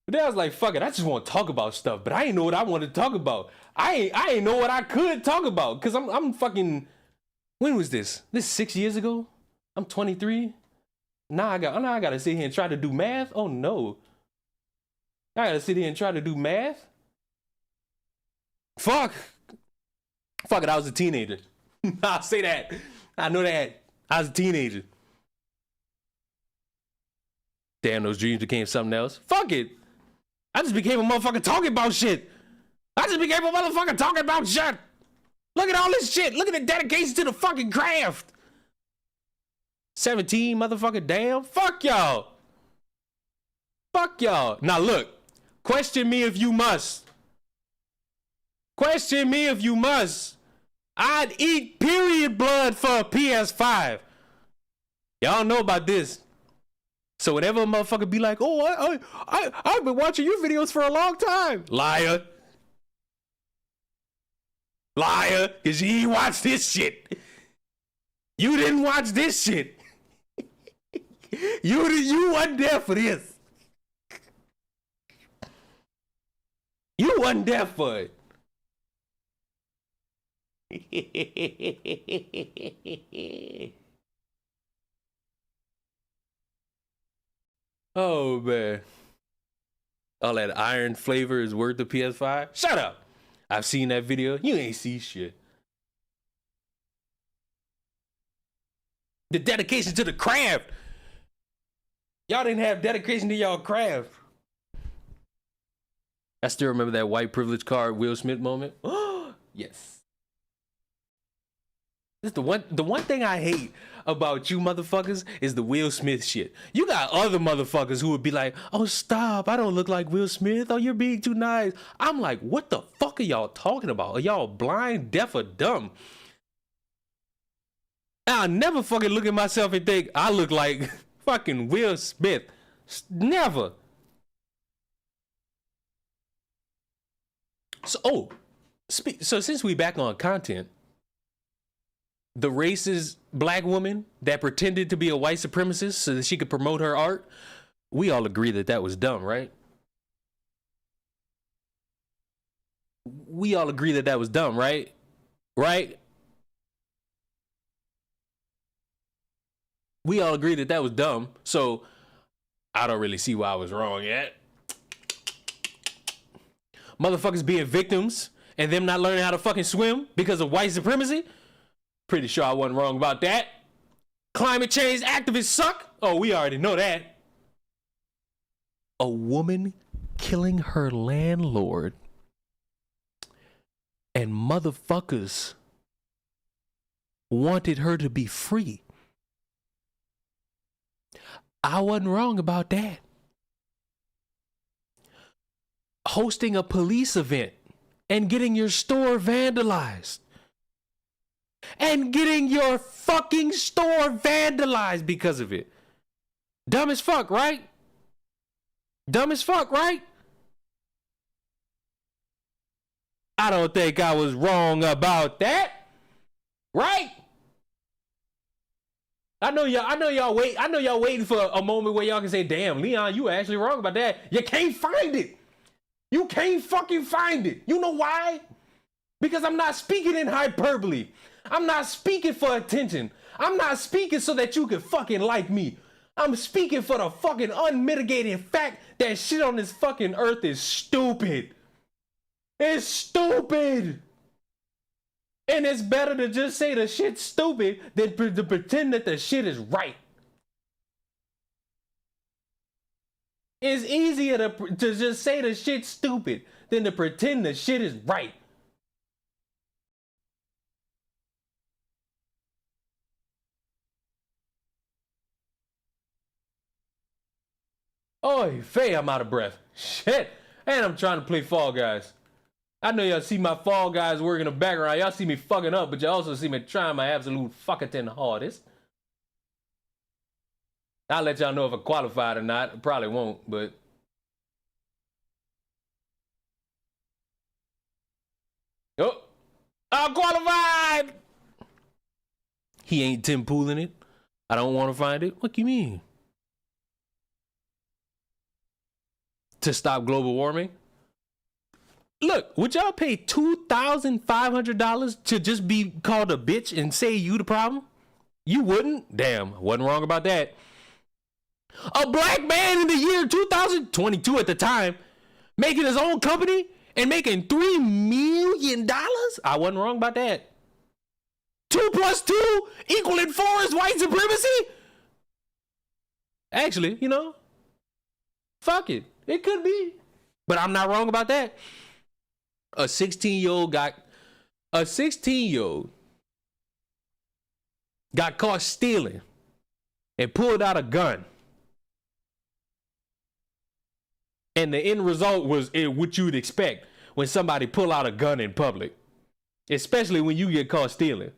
But then I was like, fuck it, I just want to talk about stuff. But I didn't know what I wanted to talk about. I ain't know what I could talk about. Cause I'm fucking, when was this? This 6 years ago? I'm 23. Now I gotta sit here and try to do math. Oh no. I gotta sit here and try to do math. Fuck it, I was a teenager. I'll say that. I know that. I was a teenager. Damn, those dreams became something else. Fuck it. I just became a motherfucker talking about shit. Look at all this shit. Look at the dedication to the fucking craft. 17, motherfucker, damn. Fuck y'all. Now look, question me if you must. I'd eat period blood for a PS5. Y'all know about this. So whenever a motherfucker be like, oh, I've been watching your videos for a long time. Liar, because you ain't watched this shit. You didn't watch this shit. You wasn't there for this. You wasn't there for it. Oh man. All that iron flavor is worth the PS5? Shut up. I've seen that video. You ain't see shit. The dedication to the craft. Y'all didn't have dedication to y'all craft. I still remember that white privilege card Will Smith moment. Yes. This the one thing I hate about you motherfuckers is the Will Smith shit. You got other motherfuckers who would be like, oh stop, I don't look like Will Smith. Oh, you're being too nice. I'm like, what the fuck are y'all talking about? Are y'all blind, deaf, or dumb? I'll never fucking look at myself and think I look like fucking Will Smith. Never. So since we back on content, the racist black woman that pretended to be a white supremacist so that she could promote her art, we all agree that that was dumb, right? We all agree that that was dumb, right? Right? We all agree that that was dumb. So I don't really see why I was wrong yet. Motherfuckers being victims and them not learning how to fucking swim because of white supremacy. Pretty sure I wasn't wrong about that. Climate change activists suck. Oh, we already know that. A woman killing her landlord and motherfuckers wanted her to be free. I wasn't wrong about that. Hosting a police event and getting your store vandalized. And getting your fucking store vandalized because of it. Dumb as fuck, right? Dumb as fuck, right? I don't think I was wrong about that. Right? I know y'all waiting for a moment where y'all can say, damn, Leon, you were actually wrong about that. You can't find it. You can't fucking find it. You know why? Because I'm not speaking in hyperbole. I'm not speaking for attention. I'm not speaking so that you can fucking like me. I'm speaking for the fucking unmitigated fact that shit on this fucking earth is stupid. It's stupid. And it's better to just say the shit's stupid than to pretend that the shit is right. It's easier to just say the shit's stupid than to pretend the shit is right. Oy, Faye, I'm out of breath. Shit. And I'm trying to play Fall Guys. I know y'all see my Fall Guys work in the background. Y'all see me fucking up, but y'all also see me trying my absolute fucking hardest. I'll let y'all know if I qualified or not. I probably won't, but... Oh! I'm qualified! He ain't Tim Pooling it. I don't want to find it. What do you mean? To stop global warming? Look, would y'all pay $2,500 to just be called a bitch and say you the problem? You wouldn't? Damn, wasn't wrong about that. A black man in the year 2022 at the time, making his own company and making $3 million? I wasn't wrong about that. 2 + 2 equaling 4 is white supremacy? Actually, you know, fuck it. It could be. But I'm not wrong about that. A 16-year-old got caught stealing and pulled out a gun. And the end result was what you'd expect when somebody pull out a gun in public, especially when you get caught stealing.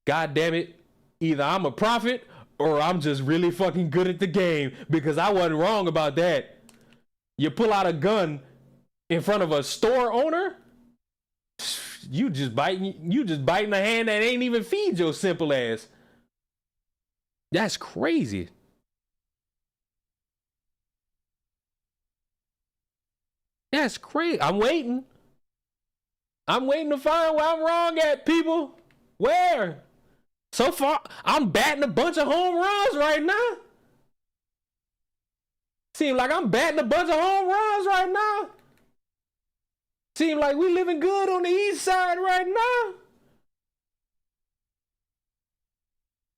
God damn it. Either I'm a prophet or I'm just really fucking good at the game, because I wasn't wrong about that. You pull out a gun in front of a store owner, you just biting the hand that ain't even feed your simple ass. That's crazy. That's crazy. I'm waiting to find where I'm wrong at, people. Where? So far, I'm batting a bunch of home runs right now. Seem like I'm batting a bunch of home runs right now. Seem like we living good on the east side right now.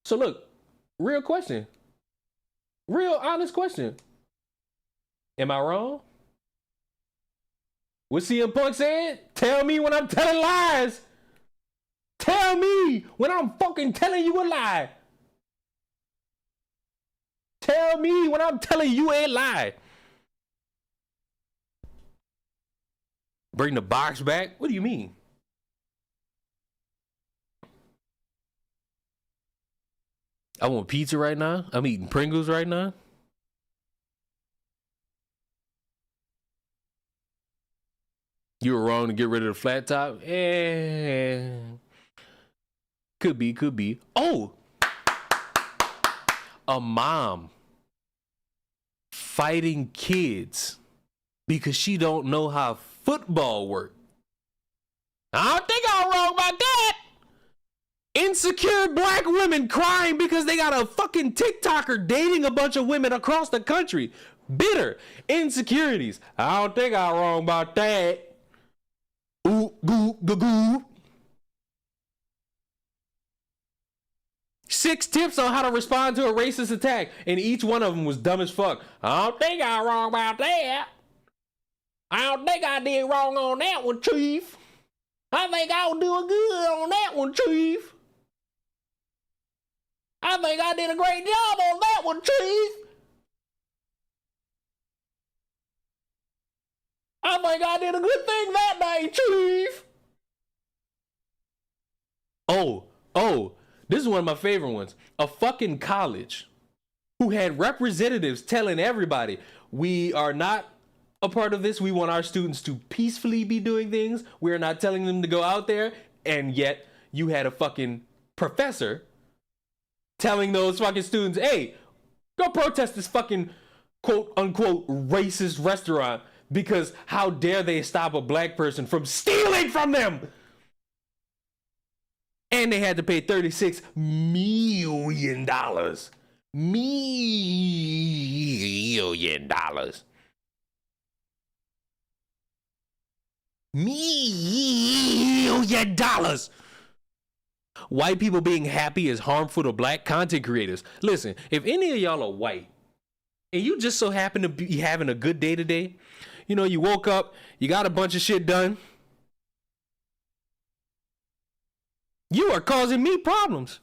So look, real question. Real honest question. Am I wrong? What CM Punk said? Tell me when I'm telling lies. Tell me when I'm fucking telling you a lie. Tell me when I'm telling you a lie. Bring the box back? What do you mean? I want pizza right now. I'm eating Pringles right now. You were wrong to get rid of the flat top. Could be. Oh, a mom fighting kids because she don't know how football works. I don't think I'm wrong about that. Insecure black women crying because they got a fucking TikToker dating a bunch of women across the country. Bitter insecurities. I don't think I'm wrong about that. Ooh, goo, goo, goo. 6 tips on how to respond to a racist attack, and each one of them was dumb as fuck. I don't think I'm wrong about that. I don't think I did wrong on that one, Chief. I think I was doing good on that one, Chief. I think I did a great job on that one, Chief. I think I did a good thing that day, Chief. Oh, this is one of my favorite ones. A fucking college who had representatives telling everybody, we are not a part of this. We want our students to peacefully be doing things. We're not telling them to go out there. And yet you had a fucking professor telling those fucking students, hey, go protest this fucking quote unquote racist restaurant, because how dare they stop a black person from stealing from them? And they had to pay $36 million. $1 million. White people being happy is harmful to black content creators. Listen, if any of y'all are white and you just so happen to be having a good day today, you know, you woke up, you got a bunch of shit done, you are causing me problems.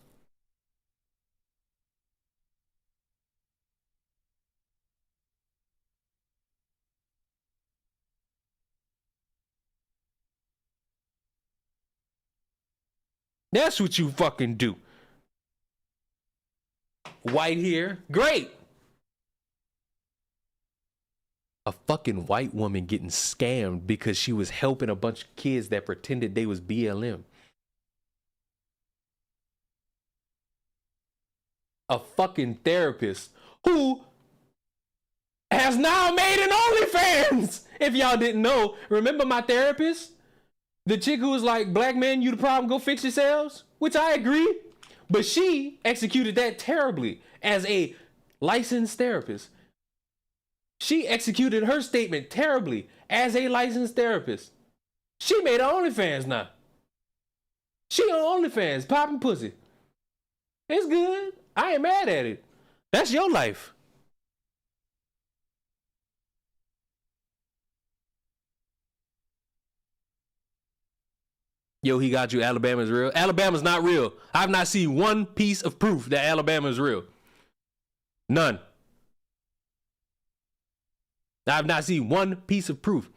That's what you fucking do. White hair, great. A fucking white woman getting scammed because she was helping a bunch of kids that pretended they was BLM. A fucking therapist who has now made an OnlyFans. If y'all didn't know, remember my therapist? The chick who was like, black men, you the problem, go fix yourselves? Which I agree. But she executed that terribly as a licensed therapist. She executed her statement terribly as a licensed therapist. She made her OnlyFans now. She on OnlyFans, popping pussy. It's good. I ain't mad at it. That's your life. Yo, he got you. Alabama's real. Alabama's not real. I've not seen one piece of proof that Alabama is real. None. I've not seen one piece of proof.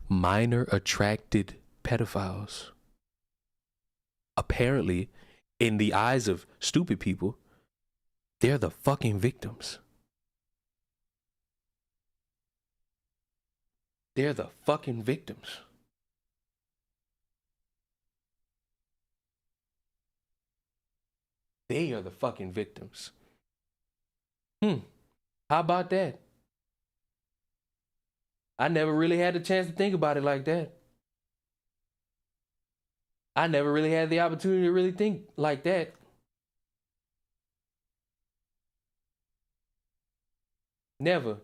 Minor attracted pedophiles. Apparently, in the eyes of stupid people, they're the fucking victims. They're the fucking victims. They are the fucking victims. How about that? I never really had the chance to think about it like that. I never really had the opportunity to really think like that. Never,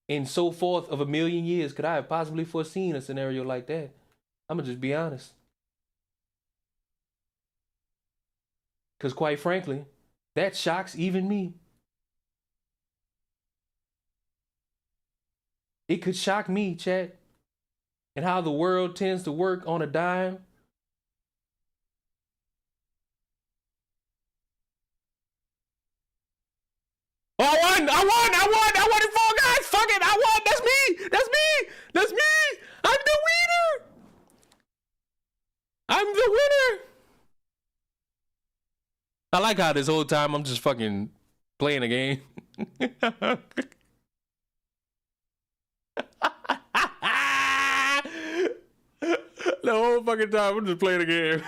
in so forth of a million years, could I have possibly foreseen a scenario like that. I'm gonna just be honest. Because quite frankly, that shocks even me. It could shock me, chat, and how the world tends to work on a dime. Oh, I won in Fall Guys. Fuck it, I won. That's me. I'm the winner. I like how this whole time I'm just fucking playing a game. The whole fucking time I'm just playing a game.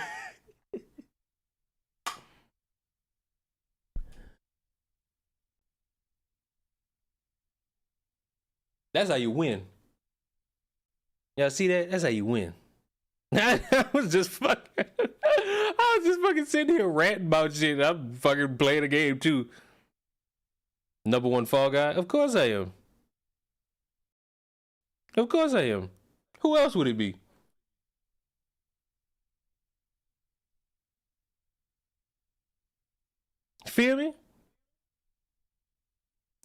That's how you win. Y'all see that? That's how you win. I was just fucking sitting here ranting about shit. I'm fucking playing a game too. Number one Fall Guy? Of course I am. Of course I am. Who else would it be? Feel me?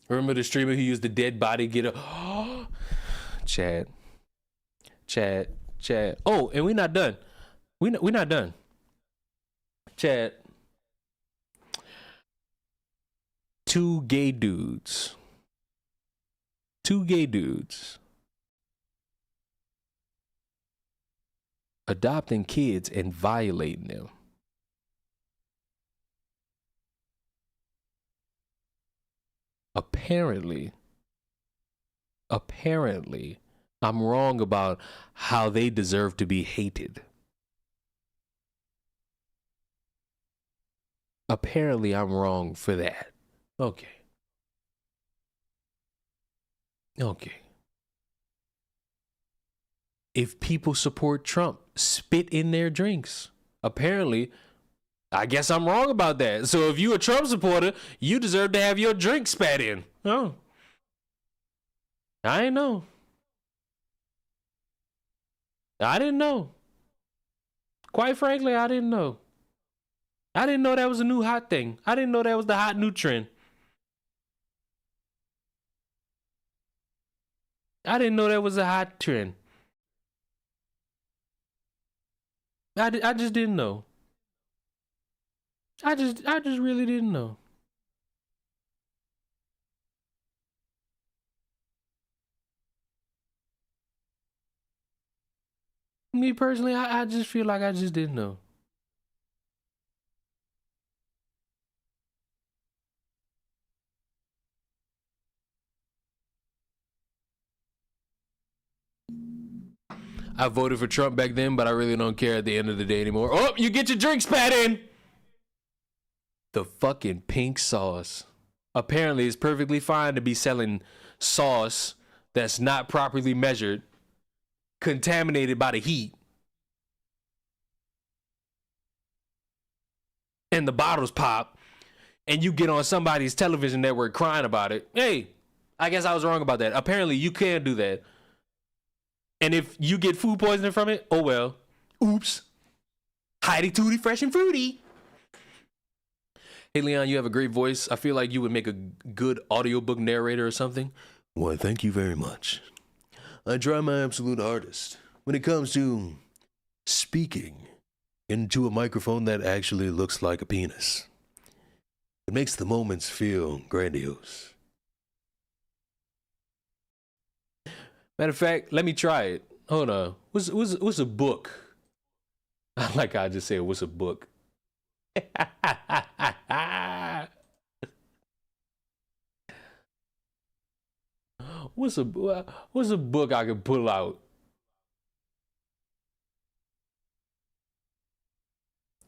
Remember the streamer who used the dead body get a Chad. Oh, and we're not done. We're not done. Chad. Two gay dudes adopting kids and violating them. Apparently, I'm wrong about how they deserve to be hated. Apparently, I'm wrong for that. Okay. If people support Trump, spit in their drinks. Apparently, I guess I'm wrong about that. So if you a Trump supporter, you deserve to have your drink spat in. Oh. I didn't know. Quite frankly, I didn't know. I didn't know that was a new hot thing. I didn't know that was the hot new trend. I didn't know that was a hot trend. I just didn't know. I just really didn't know. Me personally, I just feel like I just didn't know. I voted for Trump back then, but I really don't care at the end of the day anymore. Oh, you get your drinks, Pat, in. The fucking pink sauce. Apparently, it's perfectly fine to be selling sauce that's not properly measured, contaminated by the heat, and the bottles pop, and you get on somebody's television network crying about it. Hey, I guess I was wrong about that. Apparently, you can do that. And if you get food poisoning from it, oh well. Oops. Heidi Tooty Fresh and Fruity. Hey, Leon, you have a great voice. I feel like you would make a good audiobook narrator or something. Why, thank you very much. I try my absolute hardest when it comes to speaking into a microphone that actually looks like a penis. It makes the moments feel grandiose. Matter of fact, let me try it. Hold on. What's a book? I like how I just said, what's a book? What's a book I can pull out?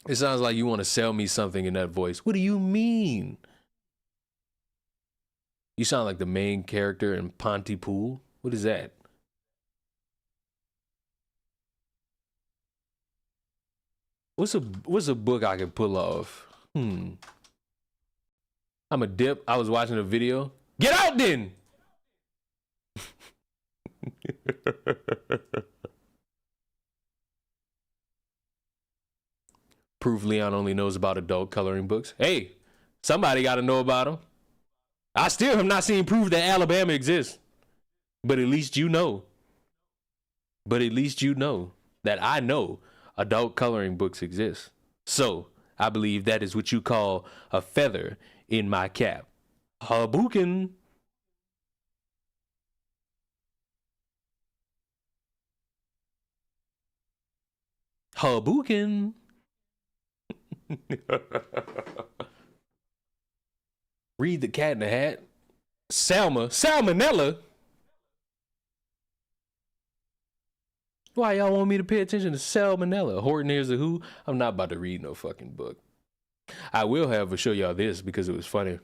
It sounds like you want to sell me something in that voice. What do you mean? You sound like the main character in Pontypool. What is that? What's a book I can pull off? I'm a dip. I was watching a video. Get out then! Proof Leon only knows about adult coloring books. Hey, somebody got to know about them. I still have not seen proof that Alabama exists. But at least you know. But at least you know that I know adult coloring books exist. So, I believe that is what you call a feather in my cap. Hadouken! Hadouken! Read the Cat in the Hat. Salmonella? Why y'all want me to pay attention to Salmonella? Horton Hears a Who? I'm not about to read no fucking book. I will, however, show y'all this because it was funny.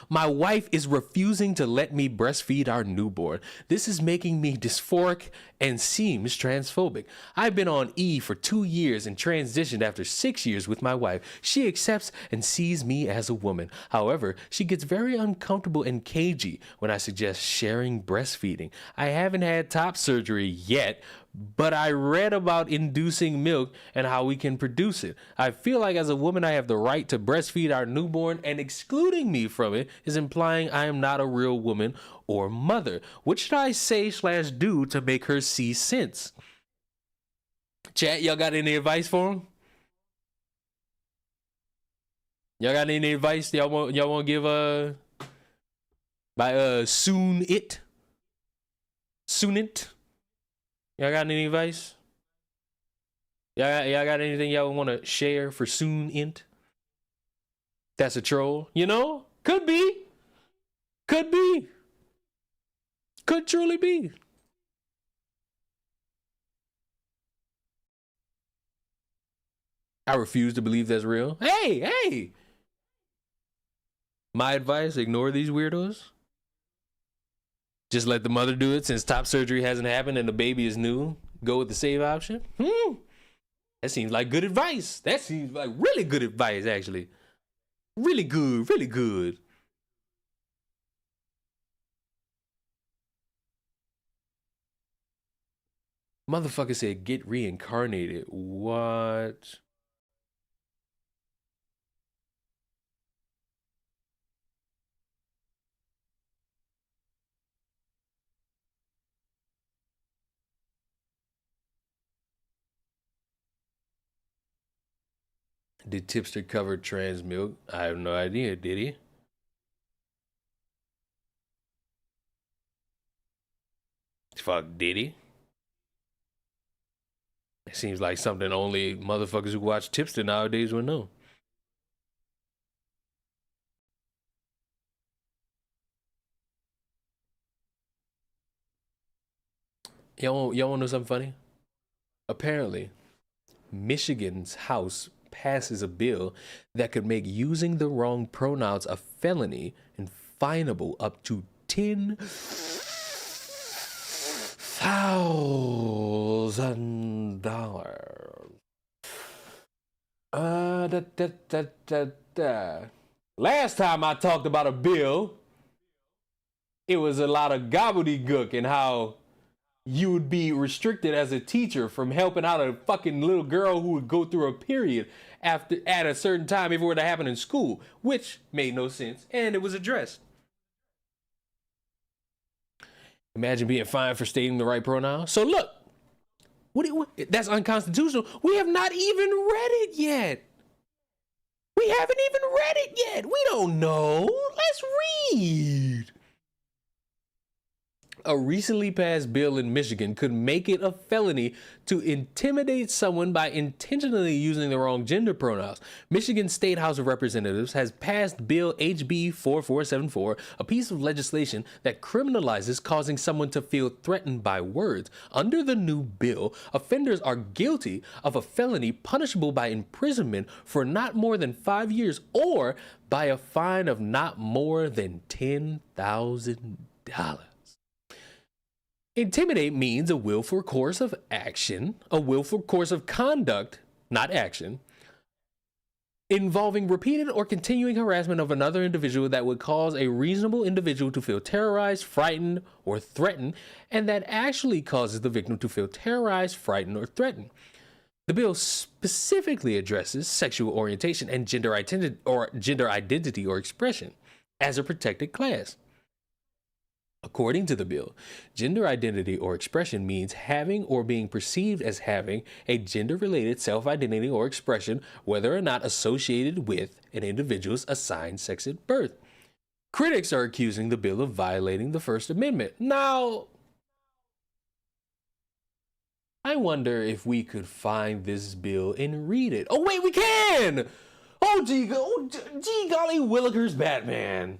My wife is refusing to let me breastfeed our newborn. This is making me dysphoric and seems transphobic. I've been on E for 2 years and transitioned after 6 years with my wife. She accepts and sees me as a woman. However, she gets very uncomfortable and cagey when I suggest sharing breastfeeding. I haven't had top surgery yet, but I read about inducing milk and how we can produce it. I feel like as a woman, I have the right to breastfeed our newborn, and excluding me from it is implying I am not a real woman or mother. What should I say/do to make her see sense? Chat, y'all got any advice for him? Y'all got any advice y'all want to give by Soonit? Y'all got any advice? Y'all got anything y'all want to share for Soonint? That's a troll, you know? Could be. Could be. Could truly be. I refuse to believe that's real. Hey! My advice, ignore these weirdos. Just let the mother do it since top surgery hasn't happened and the baby is new. Go with the save option. That seems like good advice. That seems like really good advice, actually. Really good, really good. Motherfucker said get reincarnated. What? Did Tipster cover trans milk? I have no idea, did he? Fuck, did he? It seems like something only motherfuckers who watch Tipster nowadays would know. Y'all want to know something funny? Apparently, Michigan's House passes a bill that could make using the wrong pronouns a felony and finable up to $10,000. Last time I talked about a bill, it was a lot of gobbledygook and how you would be restricted as a teacher from helping out a fucking little girl who would go through a period at a certain time if it were to happen in school, which made no sense, and it was addressed. Imagine being fined for stating the right pronoun. So look, that's unconstitutional. We have not even read it yet. We haven't even read it yet. We don't know. Let's read. A recently passed bill in Michigan could make it a felony to intimidate someone by intentionally using the wrong gender pronouns. Michigan State House of Representatives has passed Bill HB 4474, a piece of legislation that criminalizes causing someone to feel threatened by words. Under the new bill, offenders are guilty of a felony punishable by imprisonment for not more than 5 years or by a fine of not more than $10,000. Intimidate means a willful course of action, a willful course of conduct, not action, involving repeated or continuing harassment of another individual that would cause a reasonable individual to feel terrorized, frightened, or threatened, and that actually causes the victim to feel terrorized, frightened, or threatened. The bill specifically addresses sexual orientation and gender identity or expression as a protected class. According to the bill, gender identity or expression means having or being perceived as having a gender-related self-identity or expression, whether or not associated with an individual's assigned sex at birth. Critics are accusing the bill of violating the First Amendment. Now, I wonder if we could find this bill and read it. Oh, wait, we can! Oh, gee golly, Willikers Batman.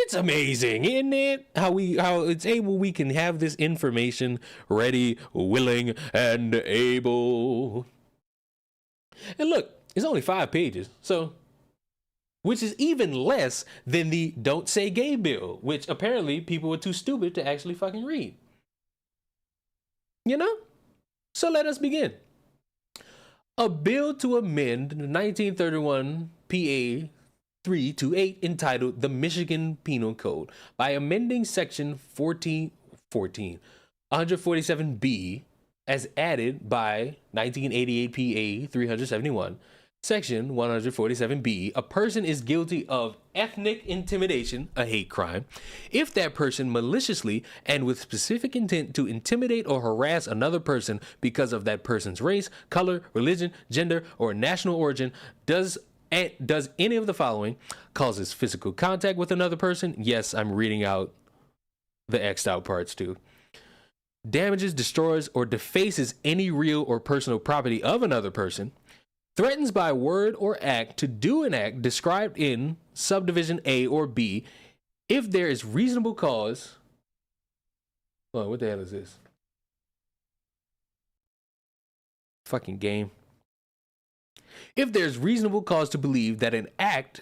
It's amazing, isn't it? How it's able we can have this information ready, willing, and able. And look, it's only 5 pages, so which is even less than the Don't Say Gay bill, which apparently people were too stupid to actually fucking read. You know? So let us begin. A bill to amend 1931 PA 328 entitled The Michigan Penal Code by amending section 147B as added by 1988 PA 371. Section 147B, a person is guilty of ethnic intimidation, a hate crime, if that person maliciously and with specific intent to intimidate or harass another person because of that person's race, color, religion, gender, or national origin, does any of the following: causes physical contact with another person. Yes, I'm reading out the X'd out parts too. Damages, destroys, or defaces any real or personal property of another person. Threatens by word or act to do an act described in subdivision A or B if there is reasonable cause. Oh, what the hell is this? Fucking game. If there's reasonable cause to believe that an act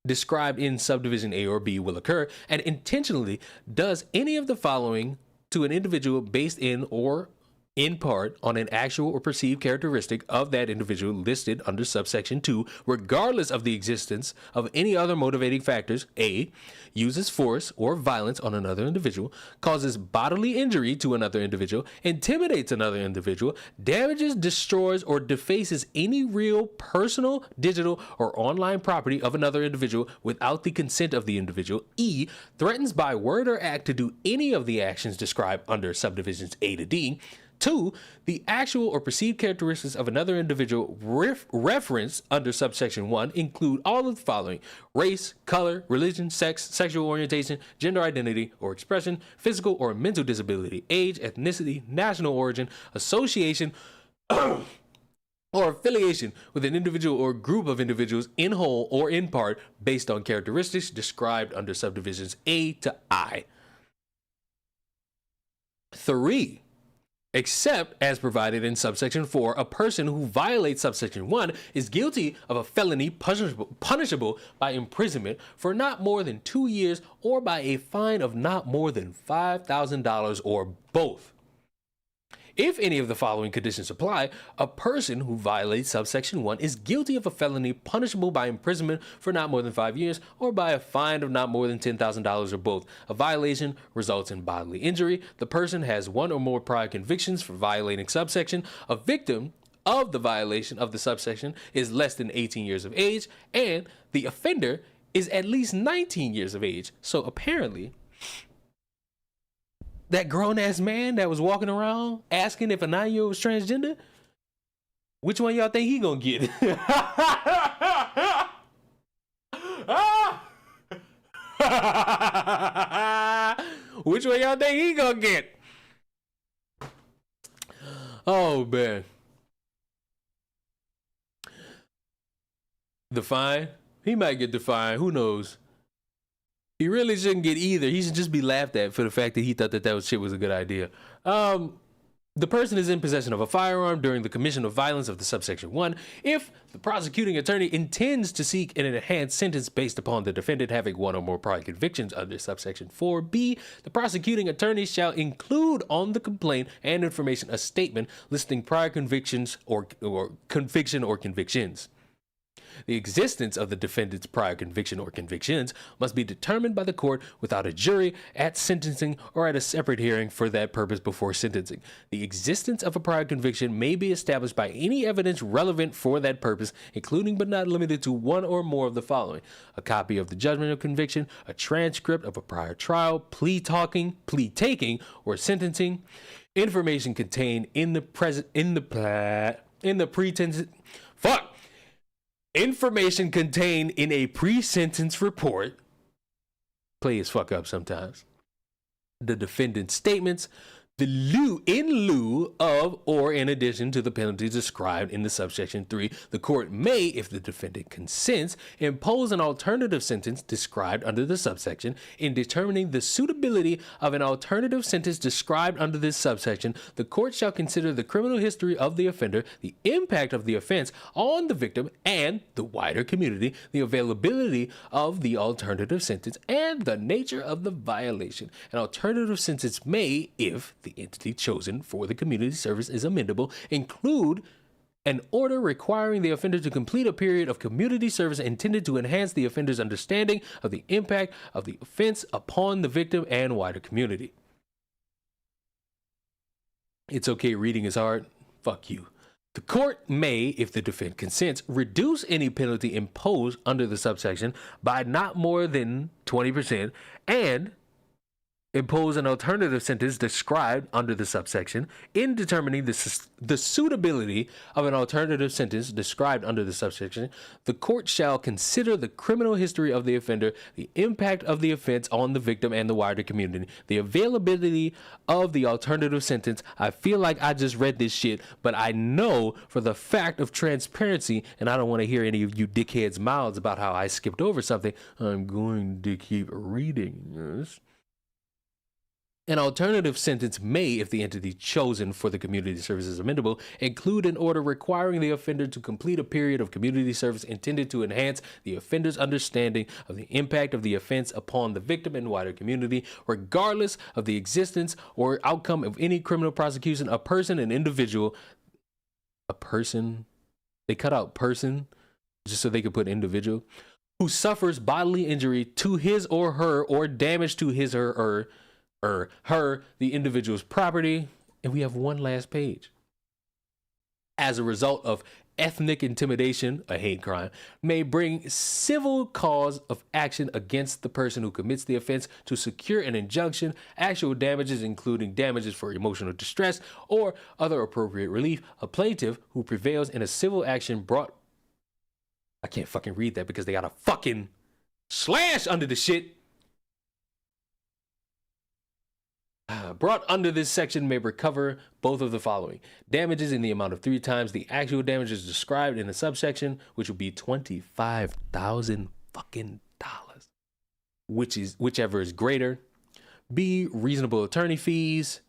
described in subdivision A or B will occur and intentionally does any of the following to an individual based in or in part on an actual or perceived characteristic of that individual listed under subsection 2, regardless of the existence of any other motivating factors. A, uses force or violence on another individual, causes bodily injury to another individual, intimidates another individual, damages, destroys, or defaces any real, personal, digital, or online property of another individual without the consent of the individual. E, threatens by word or act to do any of the actions described under subdivisions A to D. 2, the actual or perceived characteristics of another individual referenced under subsection 1 include all of the following: race, color, religion, sex, sexual orientation, gender identity or expression, physical or mental disability, age, ethnicity, national origin, association, or affiliation with an individual or group of individuals in whole or in part based on characteristics described under subdivisions A to I. 3. Except as provided in subsection 4, a person who violates subsection 1 is guilty of a felony punishable by imprisonment for not more than 2 years or by a fine of not more than $5,000 or both. If any of the following conditions apply, a person who violates subsection 1 is guilty of a felony punishable by imprisonment for not more than 5 years or by a fine of not more than $10,000 or both. A violation results in bodily injury. The person has one or more prior convictions for violating subsection. A victim of the violation of the subsection is less than 18 years of age, and the offender is at least 19 years of age. So apparently, that grown-ass man that was walking around asking if a 9-year-old was transgender, which one y'all think he gonna get? Which one y'all think he gonna get? Oh, man. The fine? He might get the fine. Who knows? He really shouldn't get either. He should just be laughed at for the fact that he thought that shit was a good idea. The person is in possession of a firearm during the commission of violence of the subsection 1 if the prosecuting attorney intends to seek an enhanced sentence based upon the defendant having one or more prior convictions under subsection 4B. The prosecuting attorney shall include on the complaint and information a statement listing prior convictions or conviction or convictions. The existence of the defendant's prior conviction or convictions must be determined by the court without a jury at sentencing or at a separate hearing for that purpose before sentencing. The existence of a prior conviction may be established by any evidence relevant for that purpose, including but not limited to one or more of the following: a copy of the judgment of conviction, a transcript of a prior trial, plea taking, or sentencing, information contained in the information contained in a pre-sentence report. Play his fuck up sometimes. The defendant's statements, in lieu of or in addition to the penalties described in the subsection 3, the court may, if the defendant consents, impose an alternative sentence described under the subsection. In determining the suitability of an alternative sentence described under this subsection, the court shall consider the criminal history of the offender, the impact of the offense on the victim and the wider community, the availability of the alternative sentence, and the nature of the violation. An alternative sentence may, if the entity chosen for the community service is amendable, include an order requiring the offender to complete a period of community service intended to enhance the offender's understanding of the impact of the offense upon the victim and wider community. It's okay, reading is hard. Fuck you. The court may, if the defendant consents, reduce any penalty imposed under the subsection by not more than 20% and impose an alternative sentence described under the subsection. In determining the suitability of an alternative sentence described under the subsection, the court shall consider the criminal history of the offender, the impact of the offense on the victim and the wider community, the availability of the alternative sentence. I feel like I just read this shit, but I know for the fact of transparency, and I don't want to hear any of you dickheads' mouths about how I skipped over something. I'm going to keep reading this. An alternative sentence may, if the entity chosen for the community service is amendable, include an order requiring the offender to complete a period of community service intended to enhance the offender's understanding of the impact of the offense upon the victim and wider community, regardless of the existence or outcome of any criminal prosecution. A person, an individual, they cut out person just so they could put individual, who suffers bodily injury to his or her or damage to his or her, the individual's property. And we have one last page. As a result of ethnic intimidation, a hate crime, may bring civil cause of action against the person who commits the offense to secure an injunction, actual damages, including damages for emotional distress or other appropriate relief. A plaintiff who prevails in a civil action brought, I can't fucking read that because they got a fucking slash under the shit. Brought under this section may recover both of the following: damages in the amount of 3 times the actual damages described in the subsection, which would be $25,000 fucking dollars, whichever is greater. B, reasonable attorney fees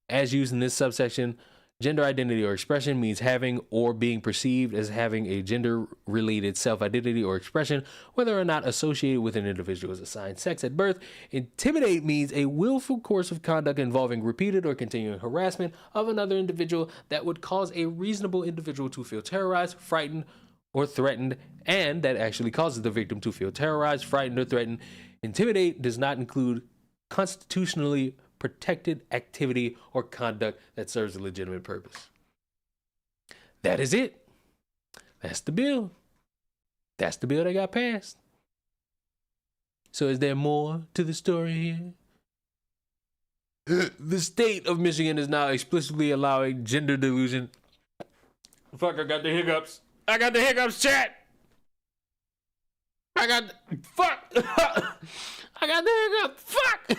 as used in this subsection. Gender identity or expression means having or being perceived as having a gender-related self-identity or expression, whether or not associated with an individual's assigned sex at birth. Intimidate means a willful course of conduct involving repeated or continuing harassment of another individual that would cause a reasonable individual to feel terrorized, frightened, or threatened, and that actually causes the victim to feel terrorized, frightened, or threatened. Intimidate does not include constitutionally protected activity or conduct that serves a legitimate purpose. That is it. That's the bill. That's the bill that got passed. So is there more to the story here? The state of Michigan is now explicitly allowing gender delusion. Fuck, I got the hiccups. I got the hiccups, chat. I got the hiccups. Fuck.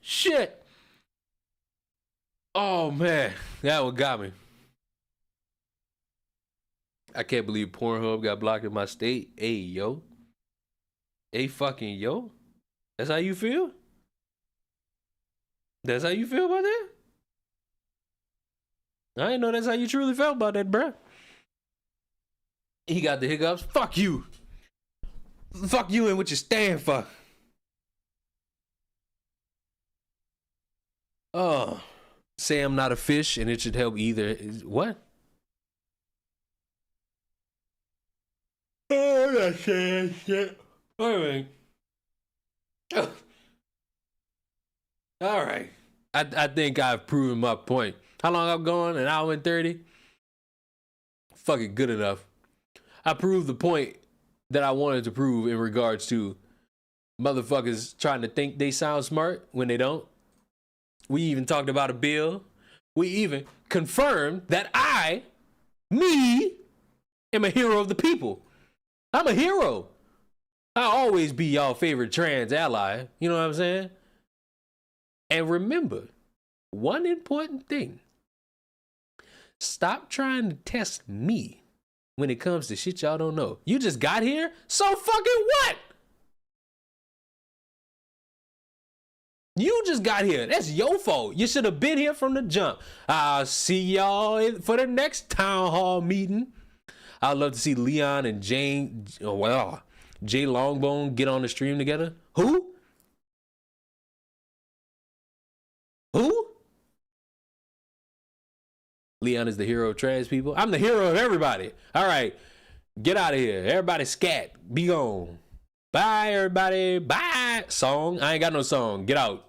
Shit. Oh man, that one got me. I can't believe Pornhub got blocked in my state. Hey yo. Hey fucking yo. That's how you feel? That's how you feel about that? I didn't know that's how you truly felt about that, bruh. He got the hiccups. Fuck you. Fuck you and what you stand for. Oh, say I'm not a fish and it should help either. What? Oh, I'm not saying shit. Wait a minute. Oh. All right. I think I've proven my point. How long I'm going? An hour and 30? Fucking good enough. I proved the point that I wanted to prove in regards to motherfuckers trying to think they sound smart when they don't. We even talked about a bill. We even confirmed that me, am a hero of the people. I'm a hero. I'll always be y'all favorite trans ally. You know what I'm saying? And remember, one important thing. Stop trying to test me when it comes to shit y'all don't know. You just got here? So fucking what? You just got here. That's your fault. You should have been here from the jump. I'll see y'all for the next town hall meeting. I'd love to see Leon and Jay Longbone get on the stream together. Who? Leon is the hero of trans people. I'm the hero of everybody. All right. Get out of here. Everybody scat. Be gone. Bye, everybody. Bye. Song. I ain't got no song. Get out.